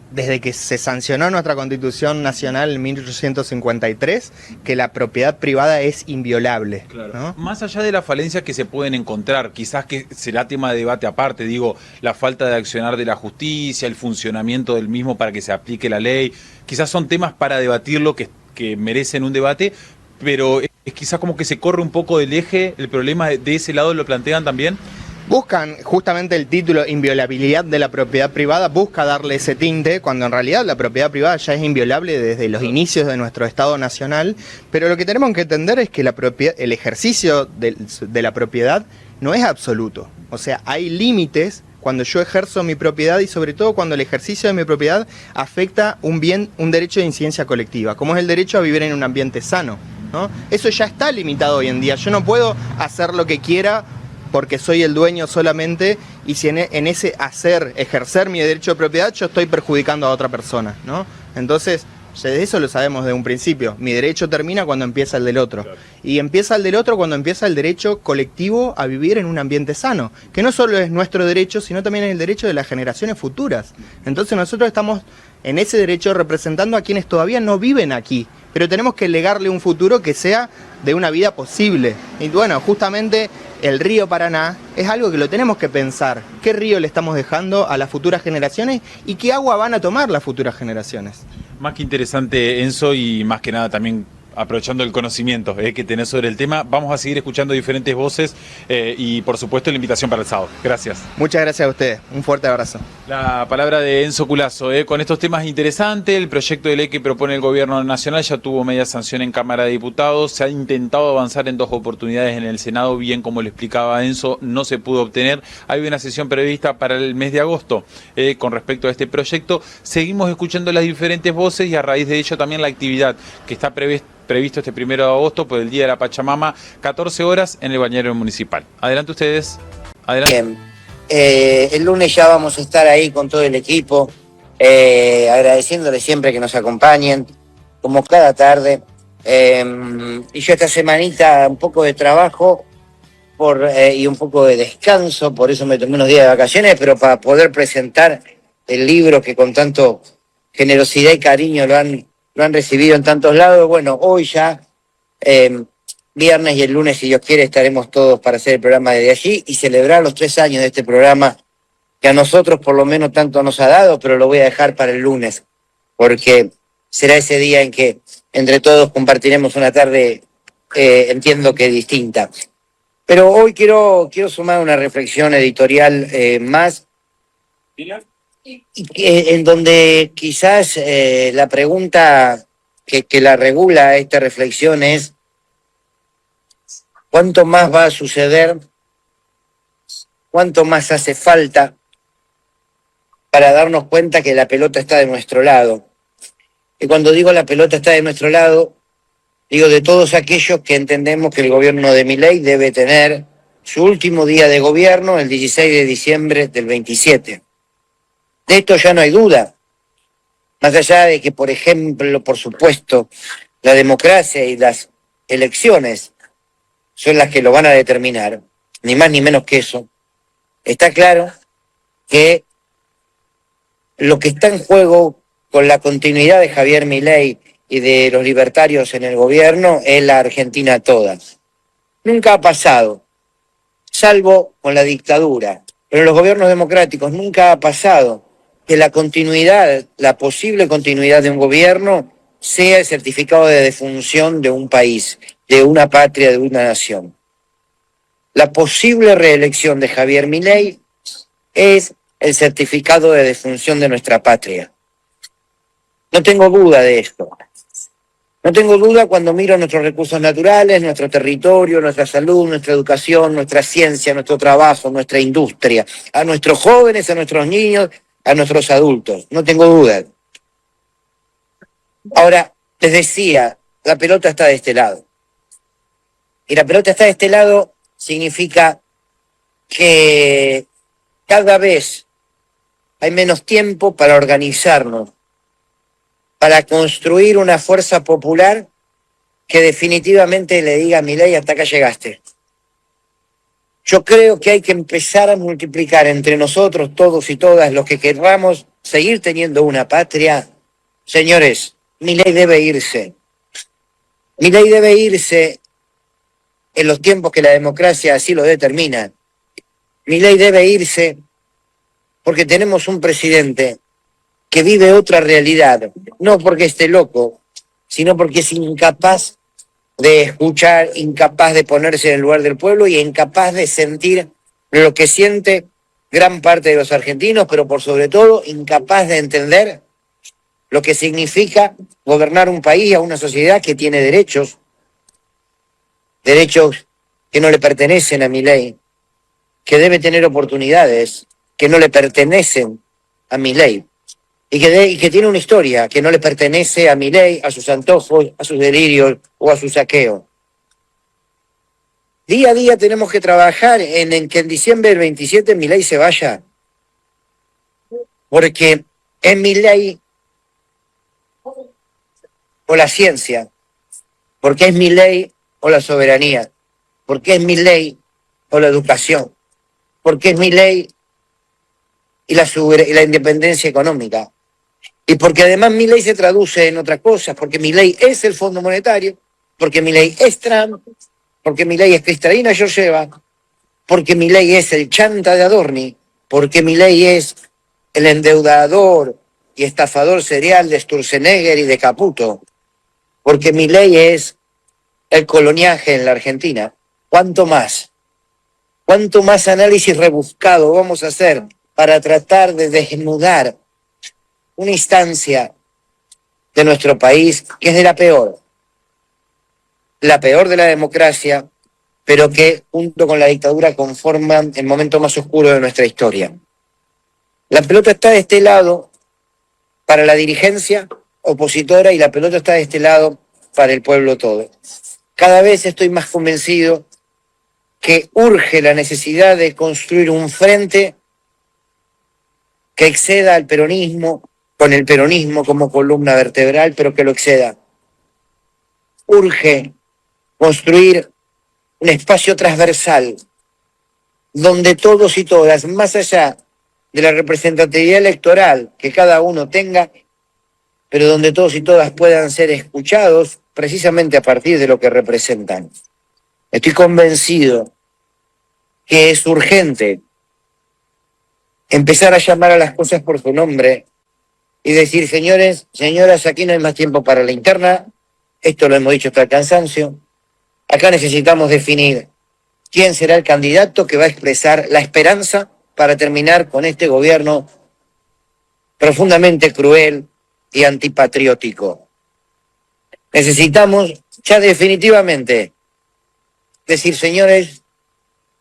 desde que se sancionó nuestra Constitución Nacional en 1853, que la propiedad privada es inviolable. Claro. ¿No? Más allá de las falencias que se pueden encontrar, quizás que será tema de debate aparte, digo, la falta de accionar de la justicia, el funcionamiento del mismo para que se aplique la ley, quizás son temas para debatirlo que merecen un debate, pero es quizás como que se corre un poco del eje, el problema de ese lado lo plantean también. Buscan justamente el título inviolabilidad de la propiedad privada, busca darle ese tinte, cuando en realidad la propiedad privada ya es inviolable desde los inicios de nuestro Estado Nacional, pero lo que tenemos que entender es que el ejercicio de la propiedad no es absoluto, o sea, hay límites cuando yo ejerzo mi propiedad y sobre todo cuando el ejercicio de mi propiedad afecta un derecho de incidencia colectiva, como es el derecho a vivir en un ambiente sano, ¿no? Eso ya está limitado hoy en día, yo no puedo hacer lo que quiera porque soy el dueño solamente, y si en ese ejercer mi derecho de propiedad, yo estoy perjudicando a otra persona, ¿no? Entonces, eso lo sabemos desde un principio. Mi derecho termina cuando empieza el del otro. Claro. Y empieza el del otro cuando empieza el derecho colectivo a vivir en un ambiente sano, que no solo es nuestro derecho, sino también es el derecho de las generaciones futuras. Entonces nosotros estamos en ese derecho representando a quienes todavía no viven aquí, pero tenemos que legarle un futuro que sea de una vida posible. Y bueno, justamente el río Paraná es algo que lo tenemos que pensar. ¿Qué río le estamos dejando a las futuras generaciones y qué agua van a tomar las futuras generaciones? Más que interesante, Enzo, y más que nada también aprovechando el conocimiento que tenés sobre el tema, vamos a seguir escuchando diferentes voces y por supuesto la invitación para el sábado. Gracias. Muchas gracias a ustedes, un fuerte abrazo. La palabra de Enzo Culazo, con estos temas interesantes, el proyecto de ley que propone el gobierno nacional ya tuvo media sanción en Cámara de Diputados, se ha intentado avanzar en 2 oportunidades en el Senado, bien como lo explicaba Enzo, no se pudo obtener, hay una sesión prevista para el mes de agosto con respecto a este proyecto, seguimos escuchando las diferentes voces y a raíz de ello también la actividad que está previsto este 1 de agosto por el Día de la Pachamama, 14 horas en el Bañero Municipal. Adelante ustedes. Adelante. Bien. El lunes ya vamos a estar ahí con todo el equipo, agradeciéndole siempre que nos acompañen, como cada tarde. Y yo esta semanita un poco de trabajo y un poco de descanso, por eso me tomé unos días de vacaciones, pero para poder presentar el libro que con tanto generosidad y cariño lo han recibido en tantos lados. Bueno, hoy ya, viernes y el lunes, si Dios quiere, estaremos todos para hacer el programa desde allí y celebrar los 3 años de este programa que a nosotros por lo menos tanto nos ha dado, pero lo voy a dejar para el lunes, porque será ese día en que entre todos compartiremos una tarde, entiendo que distinta. Pero hoy quiero sumar una reflexión editorial más, en donde quizás la pregunta que la regula esta reflexión es ¿cuánto más va a suceder? ¿Cuánto más hace falta para darnos cuenta que la pelota está de nuestro lado? Y cuando digo la pelota está de nuestro lado, digo de todos aquellos que entendemos que el gobierno de Milei debe tener su último día de gobierno el 16 de diciembre del 27. De esto ya no hay duda, más allá de que, por ejemplo, por supuesto, la democracia y las elecciones son las que lo van a determinar, ni más ni menos que eso. Está claro que lo que está en juego con la continuidad de Javier Milei y de los libertarios en el gobierno es la Argentina toda. Nunca ha pasado, salvo con la dictadura, pero en los gobiernos democráticos nunca ha pasado que la continuidad, la posible continuidad de un gobierno sea el certificado de defunción de un país, de una patria, de una nación. La posible reelección de Javier Milei es el certificado de defunción de nuestra patria. No tengo duda de esto. No tengo duda cuando miro nuestros recursos naturales, nuestro territorio, nuestra salud, nuestra educación, nuestra ciencia, nuestro trabajo, nuestra industria, a nuestros jóvenes, a nuestros niños, a nuestros adultos. No tengo duda. Ahora, les decía, la pelota está de este lado. Y la pelota está de este lado significa que cada vez hay menos tiempo para organizarnos, para construir una fuerza popular que definitivamente le diga a Milei, hasta acá llegaste. Yo creo que hay que empezar a multiplicar entre nosotros, todos y todas, los que querramos seguir teniendo una patria. Señores, Milei debe irse. Milei debe irse en los tiempos que la democracia así lo determina. Milei debe irse porque tenemos un presidente que vive otra realidad, no porque esté loco, sino porque es incapaz de escuchar, incapaz de ponerse en el lugar del pueblo y incapaz de sentir lo que siente gran parte de los argentinos, pero por sobre todo incapaz de entender lo que significa gobernar un país a una sociedad que tiene derechos que no le pertenecen a Milei, que debe tener oportunidades que no le pertenecen a Milei, y que tiene una historia que no le pertenece a Milei, a sus antojos, a sus delirios o a su saqueo. Día a día tenemos que trabajar en que en diciembre del 27 Milei se vaya, porque es Milei o la ciencia, porque es Milei o la soberanía, porque es Milei o la educación, porque es Milei y la independencia económica. Y porque además Milei se traduce en otras cosas, porque Milei es el Fondo Monetario, porque Milei es Trump, porque Milei es Cristalina Georgieva, porque Milei es el chanta de Adorni, porque Milei es el endeudador y estafador serial de Sturzenegger y de Caputo, porque Milei es el coloniaje en la Argentina. ¿Cuánto más análisis rebuscado vamos a hacer para tratar de desnudar una instancia de nuestro país que es de la peor de la democracia, pero que junto con la dictadura conforman el momento más oscuro de nuestra historia? La pelota está de este lado para la dirigencia opositora y la pelota está de este lado para el pueblo todo. Cada vez estoy más convencido que urge la necesidad de construir un frente que exceda al peronismo, con el peronismo como columna vertebral, pero que lo exceda. Urge construir un espacio transversal donde todos y todas, más allá de la representatividad electoral que cada uno tenga, pero donde todos y todas puedan ser escuchados precisamente a partir de lo que representan. Estoy convencido que es urgente empezar a llamar a las cosas por su nombre y decir, señores, señoras, aquí no hay más tiempo para la interna, esto lo hemos dicho hasta el cansancio, acá necesitamos definir quién será el candidato que va a expresar la esperanza para terminar con este gobierno profundamente cruel y antipatriótico. Necesitamos ya definitivamente decir, señores,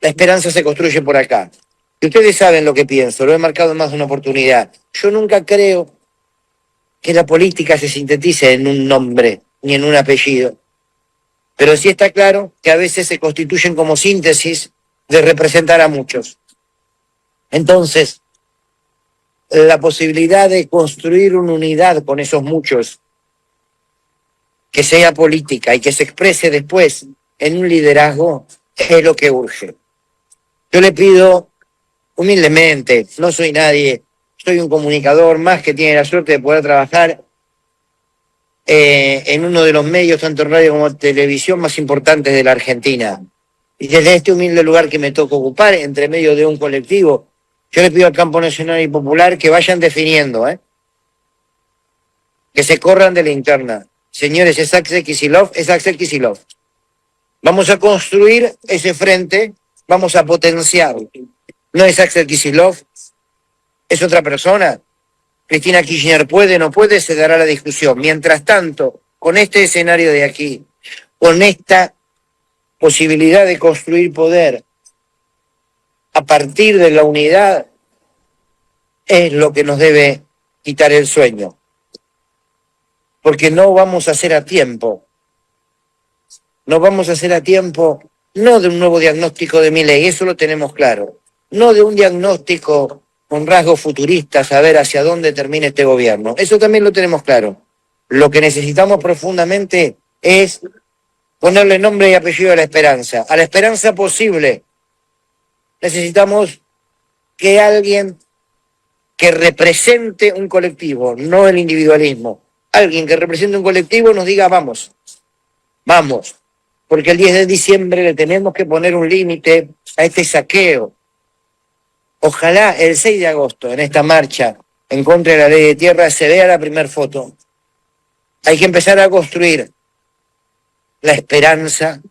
la esperanza se construye por acá. Y ustedes saben lo que pienso, lo he marcado en más de una oportunidad. Yo nunca creo que la política se sintetice en un nombre ni en un apellido. Pero sí está claro que a veces se constituyen como síntesis de representar a muchos. Entonces, la posibilidad de construir una unidad con esos muchos, que sea política y que se exprese después en un liderazgo, es lo que urge. Yo le pido humildemente, no soy nadie, soy un comunicador más que tiene la suerte de poder trabajar en uno de los medios, tanto en radio como en televisión, más importantes de la Argentina. Y desde este humilde lugar que me toca ocupar, entre medio de un colectivo, yo le pido al campo nacional y popular que vayan definiendo, que se corran de la interna. Señores, es Axel Kicillof, es Axel Kicillof. Vamos a construir ese frente, vamos a potenciarlo. No es Axel Kicillof, es otra persona. Cristina Kirchner puede, no puede, se dará la discusión. Mientras tanto, con este escenario de aquí, con esta posibilidad de construir poder a partir de la unidad, es lo que nos debe quitar el sueño. Porque no vamos a hacer a tiempo. No vamos a hacer a tiempo, no de un nuevo diagnóstico de Milei, eso lo tenemos claro. No de un diagnóstico con rasgos futuristas, a ver hacia dónde termina este gobierno. Eso también lo tenemos claro. Lo que necesitamos profundamente es ponerle nombre y apellido a la esperanza posible. Necesitamos que alguien que represente un colectivo, no el individualismo, alguien que represente un colectivo nos diga vamos, porque el 10 de diciembre le tenemos que poner un límite a este saqueo. Ojalá el 6 de agosto, en esta marcha en contra de la ley de tierra, se vea la primera foto. Hay que empezar a construir la esperanza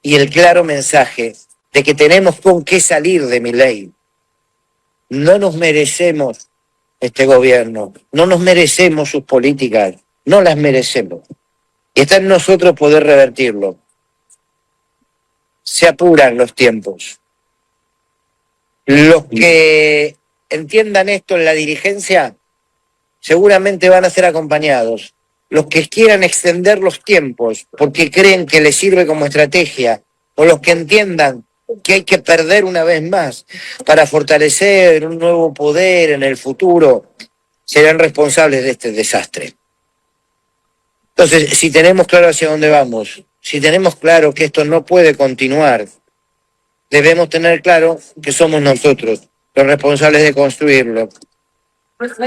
y el claro mensaje de que tenemos con qué salir de Milei. No nos merecemos este gobierno, no nos merecemos sus políticas, no las merecemos. Y está en nosotros poder revertirlo. Se apuran los tiempos. Los que entiendan esto en la dirigencia seguramente van a ser acompañados. Los que quieran extender los tiempos porque creen que les sirve como estrategia, o los que entiendan que hay que perder una vez más para fortalecer un nuevo poder en el futuro, serán responsables de este desastre. Entonces, si tenemos claro hacia dónde vamos, si tenemos claro que esto no puede continuar, debemos tener claro que somos nosotros los responsables de construirlo.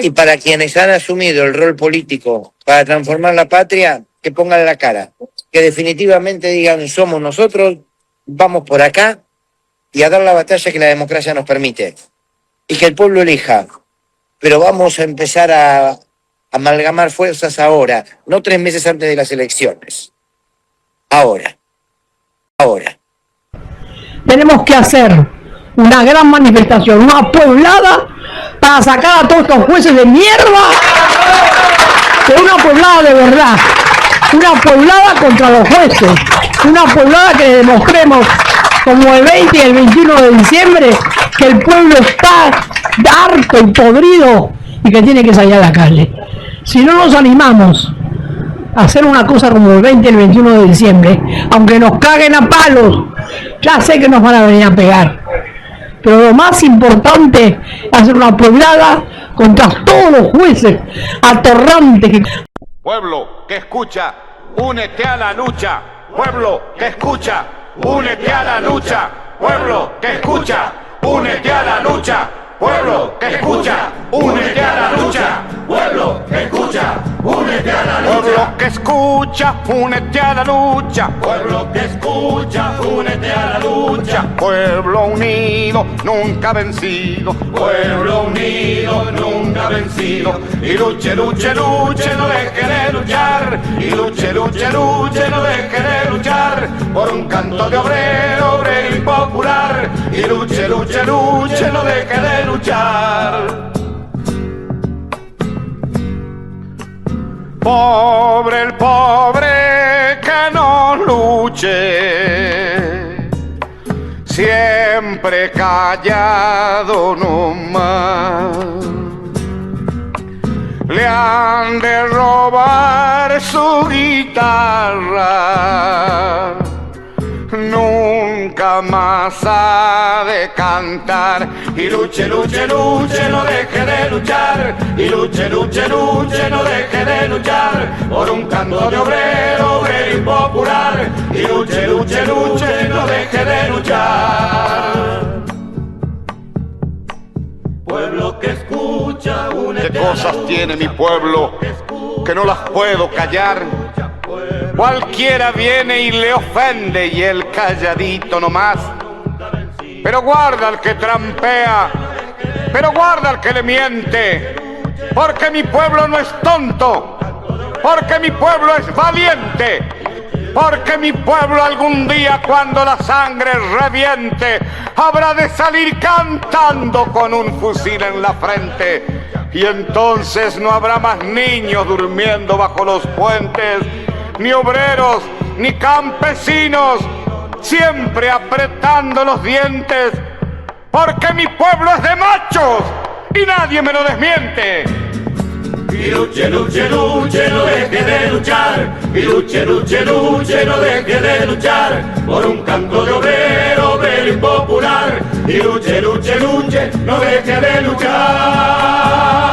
Y para quienes han asumido el rol político para transformar la patria, que pongan la cara, que definitivamente digan somos nosotros, vamos por acá y a dar la batalla que la democracia nos permite. Y que el pueblo elija. Pero vamos a empezar a amalgamar fuerzas ahora, no 3 meses antes de las elecciones. Ahora. Tenemos que hacer una gran manifestación, una pueblada para sacar a todos estos jueces de mierda, pero una pueblada de verdad, una pueblada contra los jueces, una pueblada que demostremos como el 20 y el 21 de diciembre que el pueblo está harto y podrido y que tiene que salir a la calle. Si no nos animamos a hacer una cosa como el 20 y el 21 de diciembre, aunque nos caguen a palos, ya sé que nos van a venir a pegar. Pero lo más importante es hacer una pueblada contra todos los jueces atorrantes que... Pueblo que escucha, únete a la lucha. Pueblo que escucha, únete a la lucha. Pueblo que escucha, únete a la lucha. Pueblo que escucha, únete a la lucha. Pueblo que escucha, únete a la lucha. Pueblo que escucha, únete a la lucha. Pueblo que escucha, únete a la lucha. Pueblo unido, nunca vencido. Pueblo unido, nunca vencido. Y luche, luche, luche, no deje de luchar. Y luche, luche, luche, no deje de luchar. Por un canto de obrero, obrero y popular. Y luche, luche, luche, no deje de luchar. Pobre el pobre que no luche, siempre callado nomás. Le han de robar su guitarra, nunca más ha de cantar. Y luche, luche, luche, no deje de luchar. Y luche, luche, luche, no deje de luchar. Por un canto de obrero, obrero y popular. Y luche, luche, luche, no deje de luchar. Pueblo que escucha, únete. ¿Qué cosas tiene mi pueblo que no las puedo callar? Cualquiera viene y le ofende y el calladito nomás. Pero guarda al que trampea, pero guarda al que le miente, porque mi pueblo no es tonto, porque mi pueblo es valiente, porque mi pueblo algún día cuando la sangre reviente habrá de salir cantando con un fusil en la frente. Y entonces no habrá más niños durmiendo bajo los puentes, ni obreros, ni campesinos, siempre apretando los dientes, porque mi pueblo es de machos y nadie me lo desmiente. Y luche, luche, luche, no deje de luchar. Y luche, luche, luche, no deje de luchar por un canto de obrero, obrero y popular. Y luche, luche, luche, no deje de luchar.